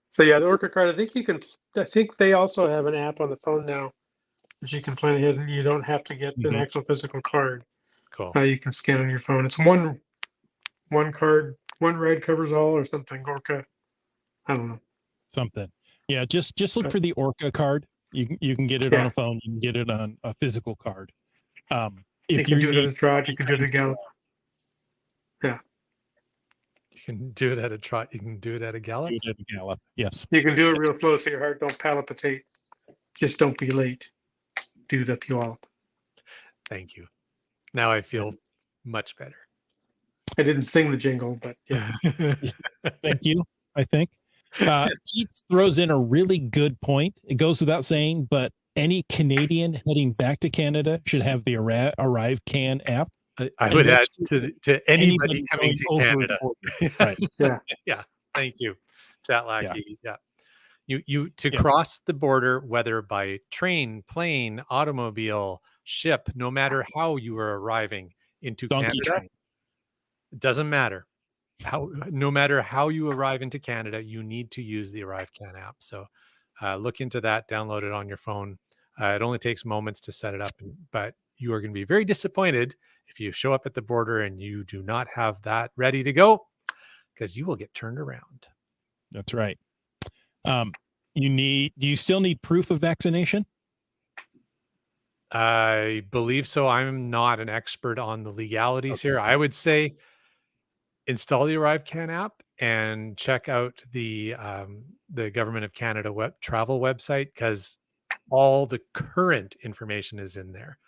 So yeah, the Orca card. I think they also have an app on the phone now that you can plan ahead, and you don't have to get an actual physical card. Cool. You can scan on your phone. It's one card, one ride covers all, or something. Orca. I don't know. Something. Yeah, just look for the Orca card. You can get it on a phone. You can get it on a physical card. You can do it at a trot. You can do it at a gallop. Yeah. You can do it at a trot. You can do it at a gallop. Do it at a gallop. Yes. You can do it real slow so your heart don't palpitate. Just don't be late. Do the Puyallup. Thank you. Now I feel much better. I didn't sing the jingle, but yeah. Thank you. I think Keats throws in a really good point. It goes without saying, but any Canadian heading back to Canada should have the Arrive Can app. I would add to anybody coming to Canada. Right. Yeah. Thank you, Chat Lackey. Yeah. You cross the border, whether by train, plane, automobile, ship, no matter how you are arriving into Canada, it doesn't matter. No matter how you arrive into Canada, you need to use the Arrive Can app. So look into that, download it on your phone. It only takes moments to set it up, but you are going to be very disappointed if you show up at the border and you do not have that ready to go, because you will get turned around. That's right. Do you still need proof of vaccination? I believe so. I'm not an expert on the legalities here. I would say install the Arrive Can app and check out the Government of Canada travel website, because all the current information is in there.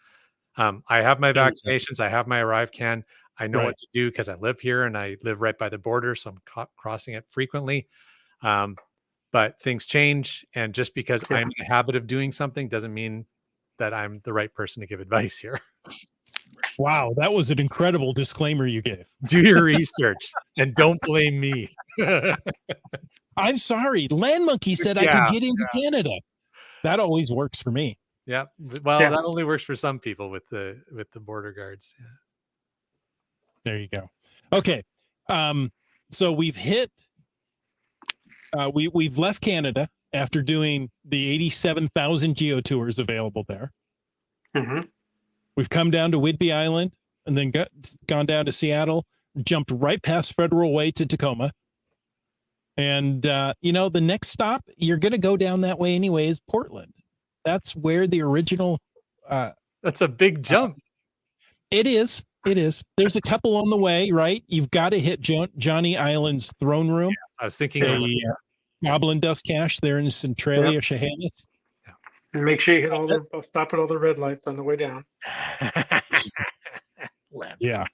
I have my vaccinations. I have my Arrive Can. I know what to do because I live here and I live right by the border, so I'm crossing it frequently. But things change, and just because I'm in the habit of doing something doesn't mean that I'm the right person to give advice here. Wow, that was an incredible disclaimer you gave. Do your research and don't blame me. I'm sorry. Land Monkey said I could get into Canada. That always works for me. Yeah. Well, that only works for some people with the border guards. Yeah. There you go. Okay. So we've hit we've left Canada after doing the 87,000 geo tours available there. We've come down to Whidbey Island and then gone down to Seattle, jumped right past Federal Way to Tacoma. And, the next stop, you're going to go down that way anyway, is Portland. That's where the original. That's a big jump. It is. It is. There's a couple on the way, right? You've got to hit Johnny Island's throne room. Yes, I was thinking of Goblin Dust Cache there in Centralia, Yep. Chehalis. And make sure you hit stop at all the red lights on the way down. Yeah.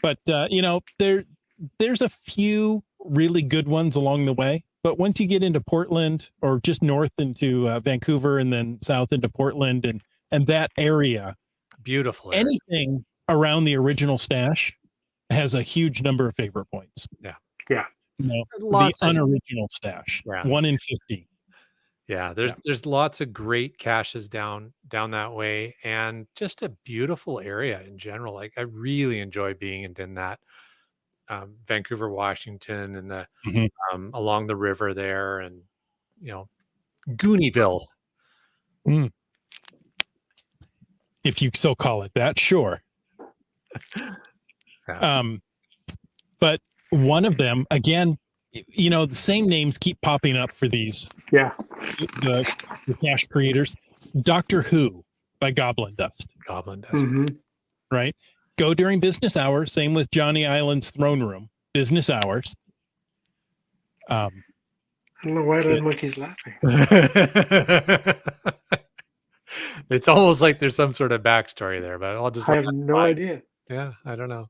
But, there's a few really good ones along the way. But once you get into Portland or just north into Vancouver and then south into Portland and that area, beautiful area. Anything around the original stash has a huge number of favorite points. Yeah. The unoriginal stash, 1 in 50. Yeah, there's lots of great caches down that way, and just a beautiful area in general. Like, I really enjoy being in that Vancouver, Washington, and the along the river there, and Gooниeville. If you so call it that, sure. But one of them, again, the same names keep popping up for these. Yeah. The cache creators. Doctor Who by Goblin Dust. Right? Go during business hours. Same with Johnny Island's throne room. Business hours. I don't know why the monkey's laughing. It's almost like there's some sort of backstory there, but I'll just. I have no idea. Yeah, I don't know.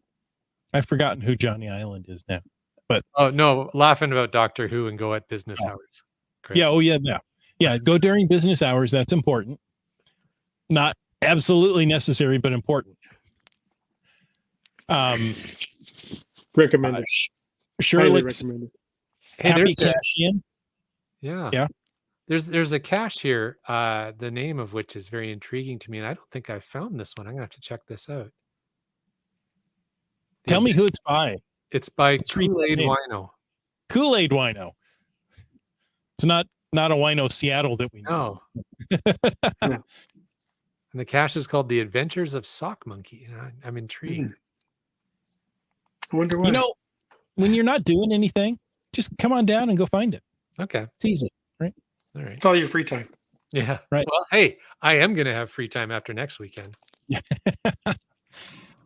I've forgotten who Johnny Island is now. But no, laughing about Doctor Who and go at business hours. Chris. Yeah. Oh, yeah. Yeah. Go during business hours. That's important. Not absolutely necessary, but important. Recommended. Sherlock's recommended. Happy Cash-in. Yeah. There's a cache here, the name of which is very intriguing to me, and I don't think I've found this one. I'm gonna have to check this out. Tell me who it's by. It's by Kool-Aid Wino. Kool-Aid Wino. It's not a Wino Seattle that we know. No. And the cache is called The Adventures of Sock Monkey. I'm intrigued. I wonder why. When you're not doing anything, just come on down and go find it. Okay. It's easy, right? All right. It's all your free time. Yeah. Right. Well, hey, I am going to have free time after next weekend.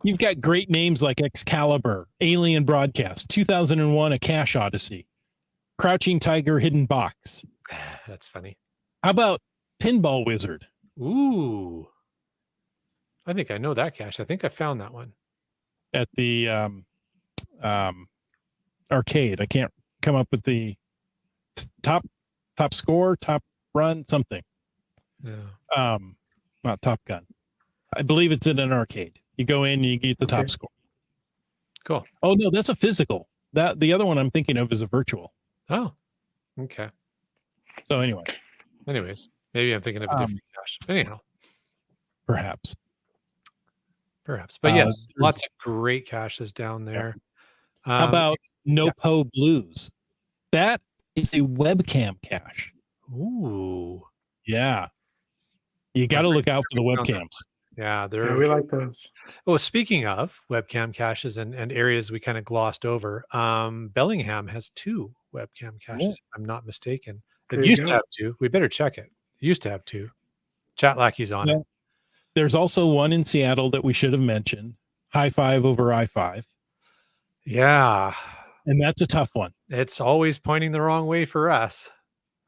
You've got great names like Excalibur, Alien Broadcast, 2001, A Cache Odyssey, Crouching Tiger, Hidden Box. That's funny. How about Pinball Wizard? Ooh. I think I know that cache. I think I found that one. At the arcade. I can't come up with the top score, top run, something. Yeah. Not Top Gun. I believe it's in an arcade. You go in and you get the top score. Cool. Oh no, that's a physical. The other one I'm thinking of is a virtual. Oh, okay. So anyways, maybe I'm thinking of a different cache. Anyhow, perhaps. But yes, lots of great caches down there. Yeah. How about No-Po Blues? That is a webcam cache. Ooh. Yeah. You got to look out for the webcams. Yeah, we like those. Well, speaking of webcam caches and areas we kind of glossed over, Bellingham has 2 webcam caches, if I'm not mistaken. It used to have 2. We better check it. It used to have 2. Chat Lackey's on it. There's also one in Seattle that we should have mentioned. High Five over I-5. Yeah. And that's a tough one. It's always pointing the wrong way for us.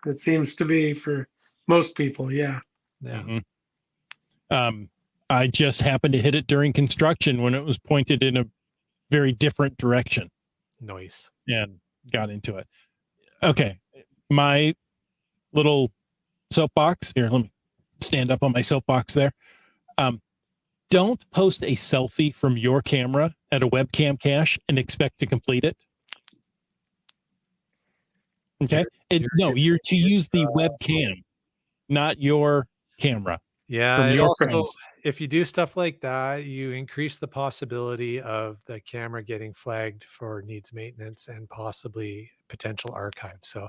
It seems to be for most people, yeah. Yeah. Mm-hmm. I just happened to hit it during construction when it was pointed in a very different direction. Nice. And got into it. Okay. My little soapbox here. Let me stand up on my soapbox there. Don't post a selfie from your camera at a webcam cache and expect to complete it. Okay. You're to use the webcam, not your camera. Yeah. Also, if you do stuff like that, you increase the possibility of the camera getting flagged for needs maintenance and possibly potential archive. So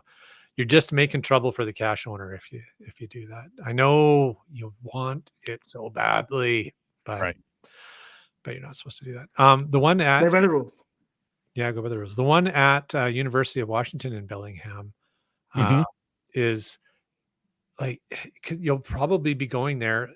you're just making trouble for the cache owner if you do that. I know you want it so badly, but you're not supposed to do that. The one at Play by the rules. Yeah, go by the rules. The one at University of Washington in Bellingham Mhm. is like you'll probably be going there.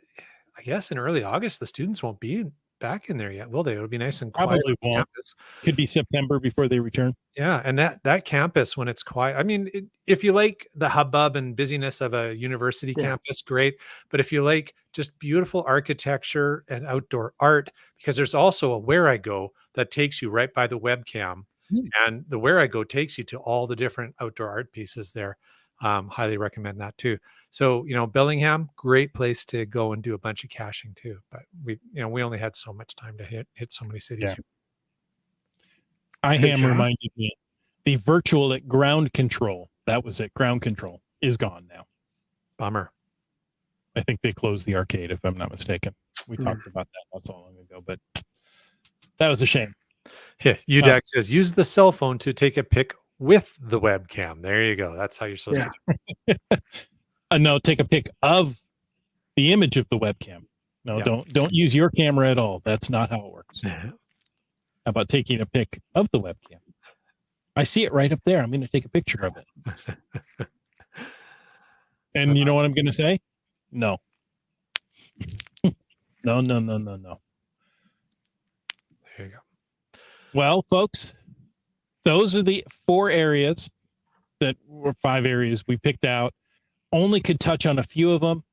I guess in early August, the students won't be back in there yet, will they? It'll be nice and quiet Probably on won't. campus. Could be September before they return. Yeah, and that campus when it's quiet, I mean, if you like the hubbub and busyness of a university Yeah. campus, great. But if you like just beautiful architecture and outdoor art, because there's also a Where I Go that takes you right by the webcam, Mm. and the Where I Go takes you to all the different outdoor art pieces there. Highly recommend that too. So, Bellingham, great place to go and do a bunch of caching too. But we only had so much time to hit so many cities. Yeah. IHAM reminded me the virtual at ground control. That was it. Ground control is gone now. Bummer. I think they closed the arcade, if I'm not mistaken. We talked about that not so long ago, but that was a shame. Yeah, UDAC says use the cell phone to take a pic with the webcam. There you go. That's how you're supposed to do it. No, take a pic of the image of the webcam. No, Yeah. don't use your camera at all. That's not how it works. How about taking a pic of the webcam? I see it right up there. I'm going to take a picture of it. And you know what I'm going to say? No. No. There you go. Well, folks, those are the 4 areas that were 5 areas we picked out. Only could touch on a few of them.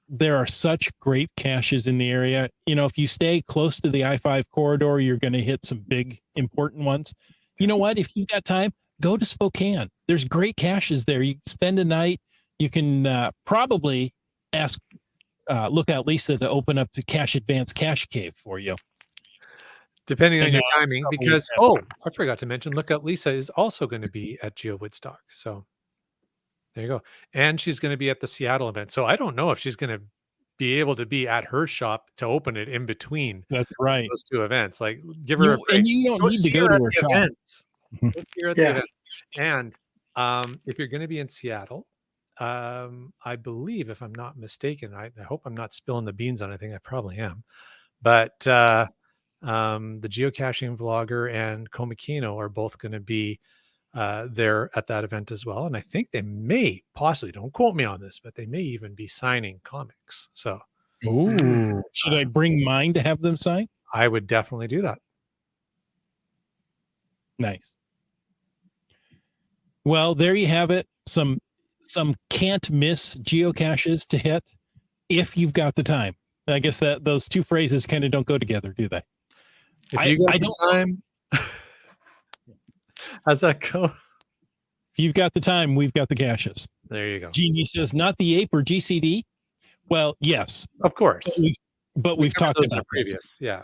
There are such great caches in the area. If you stay close to the I-5 corridor, you're going to hit some big, important ones. You know what? If you've got time, go to Spokane. There's great caches there. You can spend a night. You can probably ask Lookout Lisa to open up the Cache Advanced Cache Cave for you. Depending on your timing, because, I forgot to mention, Lookout Lisa is also going to be at GeoWoodstock. So there you go. And she's going to be at the Seattle event. So I don't know if she's going to be able to be at her shop to open it in between. That's right. Those 2 events. Like, give her a break. And you don't need to go to her shop. Events. Go see her at the event. And if you're going to be in Seattle, I believe, if I'm not mistaken, I hope I'm not spilling the beans on anything. I probably am. But the geocaching vlogger and Komakino are both going to be there at that event as well. And I think they may possibly, don't quote me on this, but they may even be signing comics. So, should I bring mine to have them sign? I would definitely do that. Nice. Well, there you have it. Some can't miss geocaches to hit if you've got the time. I guess that those 2 phrases kind of don't go together, do they? If you got the time, how's that go? If you've got the time, we've got the caches. There you go. Jimi says, not the ape or GCD. Well, yes, of course, but we've talked about previous. Yeah.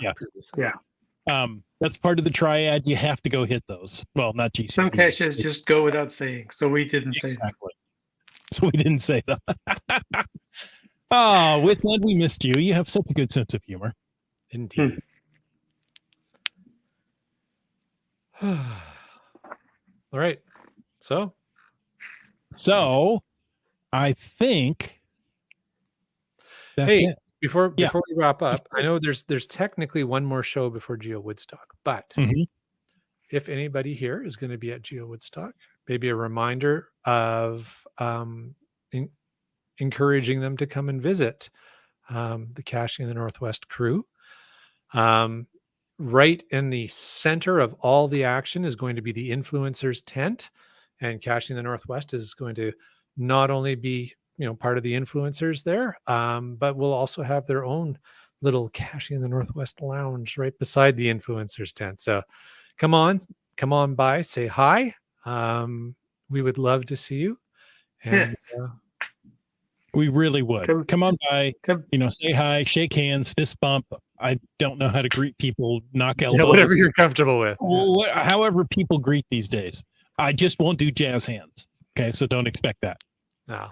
That's part of the triad. You have to go hit those. Well, not GCD. Some caches just go without saying, so we didn't say that. So we didn't say that. Oh, Wits End, we missed you. You have such a good sense of humor. Indeed. All right. So I think that's it. Before we wrap up, I know there's technically one more show before GeoWoodstock, but if anybody here is going to be at GeoWoodstock, maybe a reminder of encouraging them to come and visit the Caching in the Northwest crew. Right in the center of all the action is going to be the influencers tent, and Caching in the Northwest is going to not only be part of the influencers there, but we'll also have their own little Caching in the Northwest lounge right beside the influencers tent. So come on by, say hi. We would love to see you. And, yes. We really would. Come on by, say hi, shake hands, fist bump. I don't know how to greet people, knock elbows. Whatever you're comfortable with. However people greet these days. I just won't do jazz hands. Okay, so don't expect that. No.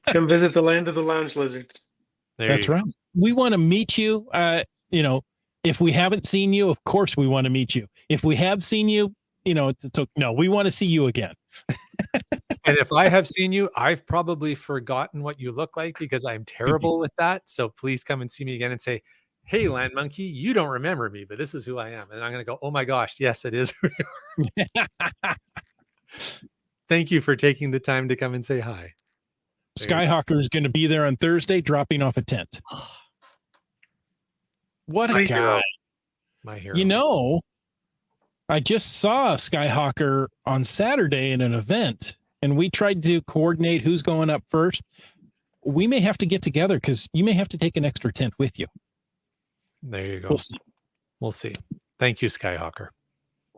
Come visit the land of the lounge lizards. That's right. We want to meet you. If we haven't seen you, of course we want to meet you. If we have seen you, no, we want to see you again. And if I have seen you, I've probably forgotten what you look like because I'm terrible with that. So please come and see me again and say, hey, Land Monkey, you don't remember me, but this is who I am. And I'm going to go, oh my gosh, yes, it is. Thank you for taking the time to come and say hi. Skyhawker is going to be there on Thursday, dropping off a tent. What a My guy. hero. My hero. You know, I just saw Skyhawker on Saturday in an event, and we tried to coordinate who's going up first. We may have to get together because you may have to take an extra tent with you. There you go. We'll see. We'll see. Thank you, Skyhawker.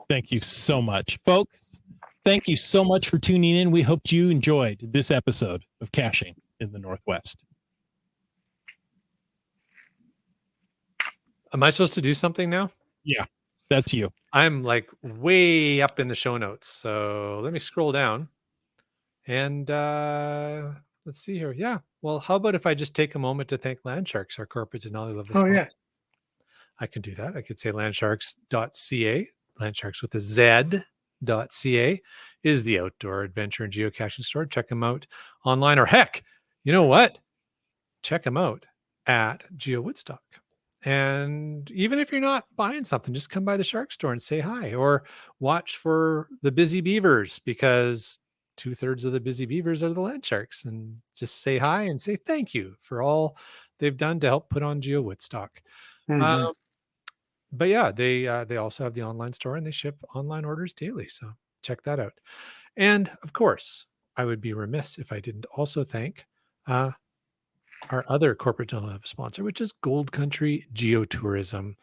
Thank you so much, folks. Thank you so much for tuning in. We hope you enjoyed this episode of Caching in the Northwest. Am I supposed to do something now? Yeah, that's you. I'm like way up in the show notes. So let me scroll down and let's see here. Yeah. Well, how about if I just take a moment to thank Landsharks, our corporate Denali level sponsor? Yeah. I can do that. I could say landsharks.ca, landsharks with a Z.ca is the outdoor adventure and geocaching store. Check them out online, or heck, you know what? Check them out at GeoWoodstock. And even if you're not buying something, just come by the shark store and say hi, or watch for the busy beavers, because 2/3 of the busy beavers are the land sharks, and just say hi and say thank you for all they've done to help put on GeoWoodstock. Mhm. But yeah, they also have the online store and they ship online orders daily. So check that out. And of course, I would be remiss if I didn't also thank our other corporate sponsor, which is Gold Country Geotourism.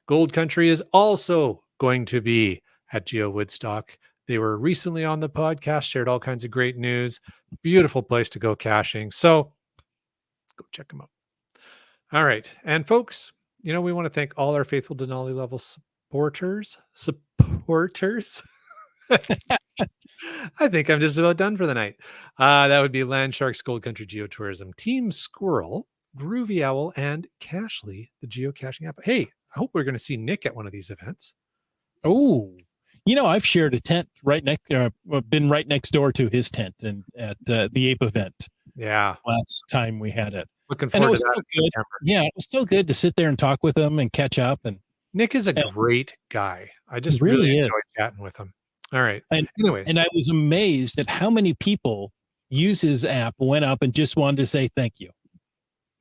Gold Country is also going to be at GeoWoodstock. They were recently on the podcast, shared all kinds of great news. Beautiful place to go caching. So go check them out. All right. And folks, you know, we want to thank all our faithful Denali level supporters. I think I'm just about done for the night. That would be Landsharks, Gold Country Geotourism, Team Squirrel, Groovy Owl, and Cashly, the geocaching app. Hey, I hope we're going to see Nick at one of these events. Oh, you know, I've shared a tent right next, been right next door to his tent and at the Ape event. Yeah. Last time we had it. Looking And it forward was to that. so in good. September. Yeah, it was so good to sit there and talk with him and catch up. And Nick is a great guy. I just really really is. enjoyed chatting with him. All right. And Anyways, and I was amazed at how many people use his app, went up and just wanted to say thank you.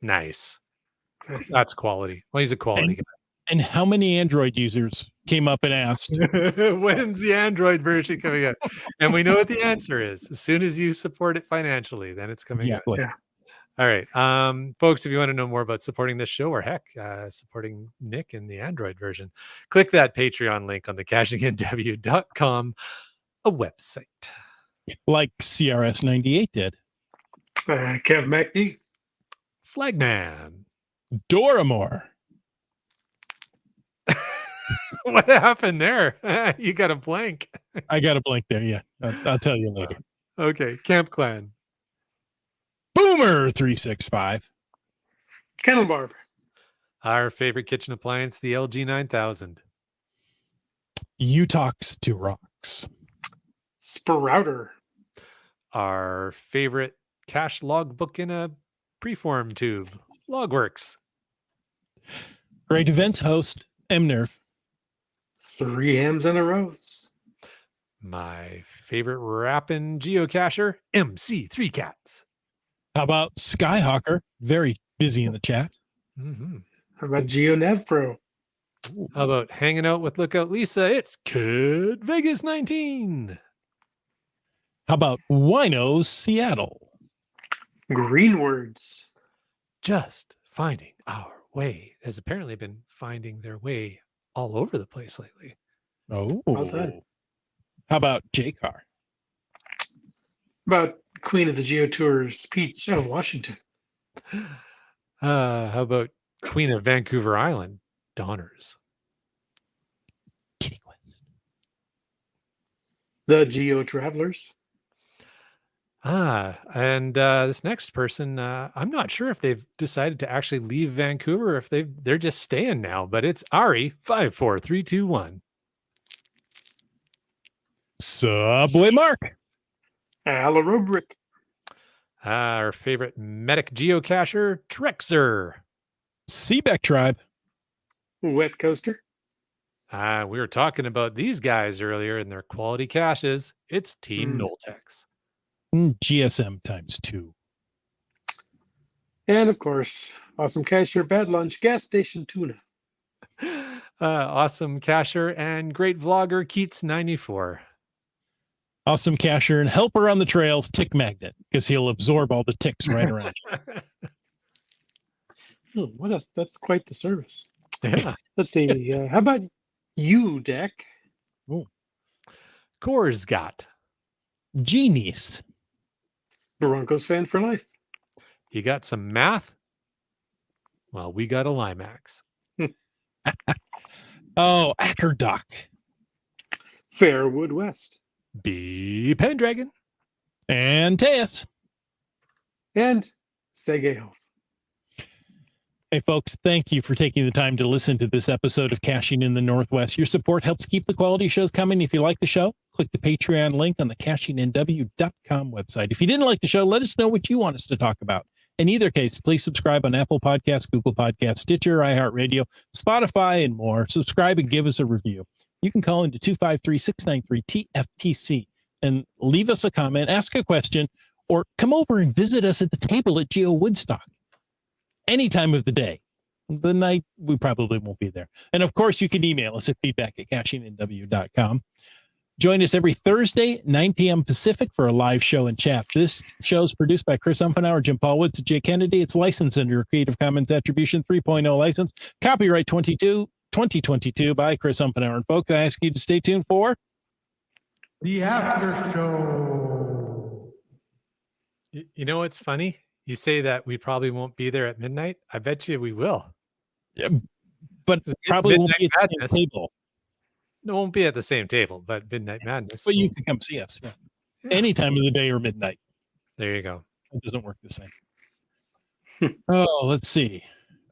nice. Nice. That's quality. Well, he's a quality And how many Android users came up and asked? guy. When's the Android version coming out? And we know what the answer is. As soon as you support it financially, then it's coming out. Exactly. Yeah. All right. Folks, if you want to know more about supporting this show, or heck, supporting Nick in the Android version, click that Patreon link on the cashingnw.com, a website. Like CRS 98 did. Kev MacD. Flagman. Doramore. What happened there? You got a blank. I got a blank there. Yeah. I'll tell you later. Okay. Camp Clan. Boomer 365. Kennel Barb. Our favorite kitchen appliance, the LG 9000. You talks to rocks. Sprouter. Our favorite cache logbook in a preform tube, Logworks. Great events host, MNerf. 3 hams and a rose. My favorite rapping geocacher, MC3 Cats. How about Skyhawker? Very busy in the chat. Mm-hmm. How about GeoNav Pro? How about hanging out with Lookout Lisa? It's Kid Vegas 19. How about Winos Seattle? Greenwords. Just finding our way has apparently been finding their way all over the place lately. Oh. Well done. How about JCar? About Queen of the Geotours, Peach out of Washington. How about Queen of Vancouver Island, Donners? Kitty Quest. The Geo Travelers. And this next person, I'm not sure if they've decided to actually leave Vancouver, if they're just staying now, but it's Ari 54321. Subway Mark. Alarobrick. Our favorite medic geocacher, Trexer. Seabeck Tribe. Wet coaster. We were talking about these guys earlier and their quality caches. It's Team Mm. Noltex. GSM times 2. And of course, awesome cashier, bad lunch, gas station tuna. Awesome cacher and great vlogger Keats94. Awesome cacher and helper on the trails, tick magnet, because he'll absorb all the ticks right around you. That's quite the service. Yeah. Let's see. How about you, Deck? Coors got. Genies. Broncos fan for life. You got some math? Well, we got a Limax. Oh, Ackerdock. Fairwood West. B Pendragon. And Teus. And Sege Health. Hey, folks, thank you for taking the time to listen to this episode of Caching in the Northwest. Your support helps keep the quality shows coming. If you like the show, click the Patreon link on the cachingnw.com website. If you didn't like the show, let us know what you want us to talk about. In either case, please subscribe on Apple Podcasts, Google Podcasts, Stitcher, iHeartRadio, Spotify, and more. Subscribe and give us a review. You can call into 253-693-TFTC and leave us a comment, ask a question, or come over and visit us at the table at GeoWoodstock. Any time of the day. The night, we probably won't be there. And of course, you can email us at feedback@cachingnw.com. Join us every Thursday, 9 p.m. Pacific for a live show and chat. This show is produced by Chris Umfenauer, Jim Paul Woods, and Jay Kennedy. It's licensed under a Creative Commons Attribution 3.0 license. Copyright 2022 by Chris Umfenauer. And folks, I ask you to stay tuned for The After Show. You know what's funny? You say that we probably won't be there at midnight. I bet you we will. but probably won't be at the same Madness. table. It won't be at the same table, but Midnight Madness. But you can come see us. Yeah. Yeah. Any time of the day or midnight. There you go. It doesn't work the same. Oh, let's see.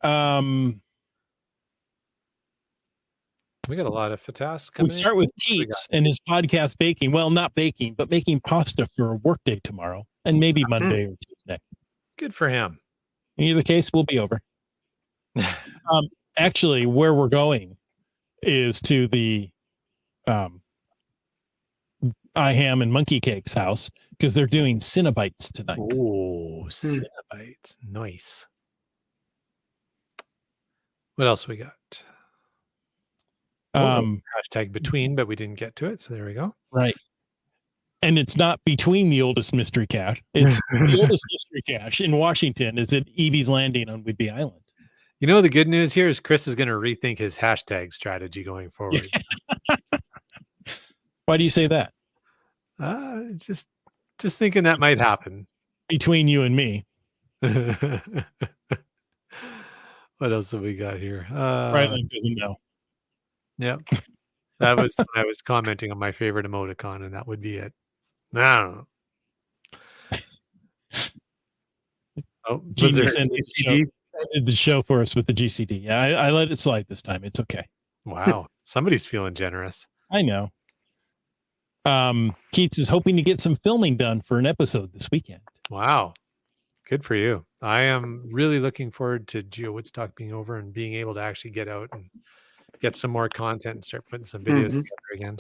We got a lot of FATAS coming We start with Keats and his podcast baking. Well, not baking, but making pasta for a work day tomorrow and maybe Monday or Tuesday. Good for him. In either case, we'll be over. Actually, where we're going is to the iHam and Monkey Cake's house because they're doing Cinnabites tonight. Oh, Cinnabites. Nice. What else we got? Hashtag between, but we didn't get to it. So there we go. Right. And it's not between the oldest mystery cache. It's the oldest mystery cache in Washington is at Evie's Landing on Whidbey Island. You know, the good news here is Chris is going to rethink his hashtag strategy going forward. Why do you say that? Just thinking that might happen. Between you and me. What else have we got here? Brightling doesn't know. Yep. That was when I was commenting on my favorite emoticon, and that would be it. I don't know. Oh, was there Genius did the show for us with the GCD. Yeah, I let it slide this time. It's okay. Wow. Somebody's feeling generous. I know. Keats is hoping to get some filming done for an episode this weekend. Wow. Good for you. I am really looking forward to GeoWoodstock being over and being able to actually get out and get some more content and start putting some videos together again.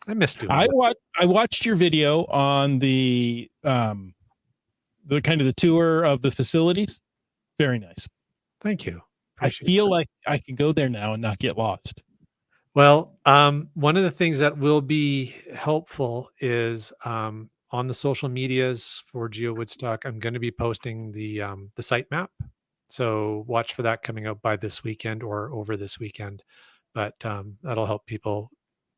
I missed doing that. I watched your video on the kind of the tour of the facilities. Very nice. Thank you. I feel like I can go there now and not get lost. Well, one of the things that will be helpful is on the social medias for GeoWoodstock, I'm going to be posting the site map. So watch for that coming out by this weekend or over this weekend. But that'll help people.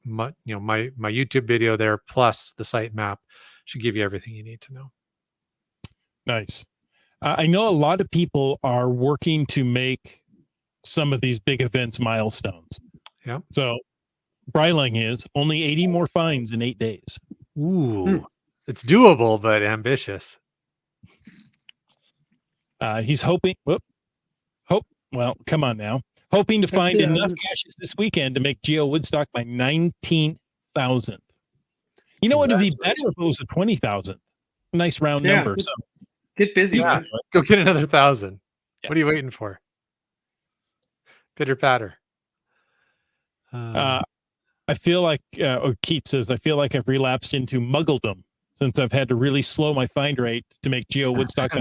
My YouTube video there plus the site map should give you everything you need to know. Nice. I know a lot of people are working to make some of these big events milestones. Yeah. So Breiling is only 80 more finds in 8 days. Ooh, it's doable, but ambitious. He's hoping. Well, come on now. Hoping to find enough caches this weekend to make GeoWoodstock by 19,000. You know what? It'd be better if it was a 20,000. Nice round number. So get busy. Yeah. Go get another 1,000. Yeah. What are you waiting for? Pitter patter. I feel like, Keith says, I feel like I've relapsed into muggledom since I've had to really slow my find rate to make GeoWoodstock.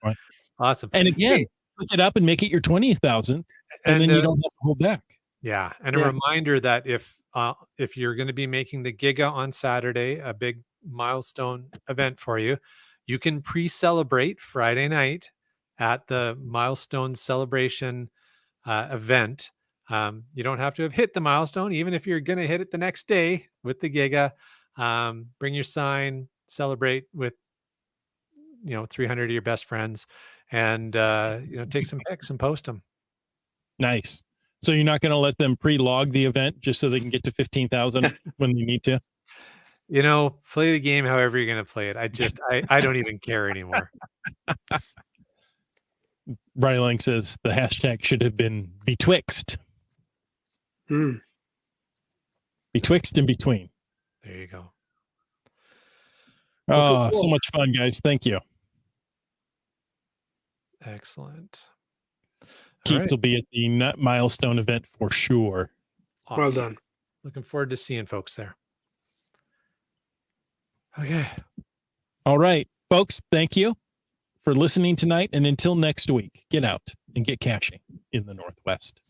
Fine. Awesome. And again, Hey, look it up and make it your 20,000th, and then you don't have to hold back. yeah, and a reminder that if you're going to be making the Giga on Saturday, a big milestone event for you, you can pre-celebrate Friday night at the milestone celebration event. You don't have to have hit the milestone, even if you're going to hit it the next day with the Giga. Bring your sign, celebrate with 300 of your best friends, and take some pics and post them. Nice. So you're not going to let them pre-log the event just so they can get to 15,000 when they need to? Play the game however you're going to play it. I don't even care anymore. Bryling says the hashtag should have been betwixt. Betwixt and between. There you go. Oh, cool. So much fun, guys. Thank you. Excellent. Keats will be at the Nut Milestone event for sure. Awesome. Well done. Looking forward to seeing folks there. Okay. All right, folks. Thank you for listening tonight. And until next week, get out and get caching in the Northwest.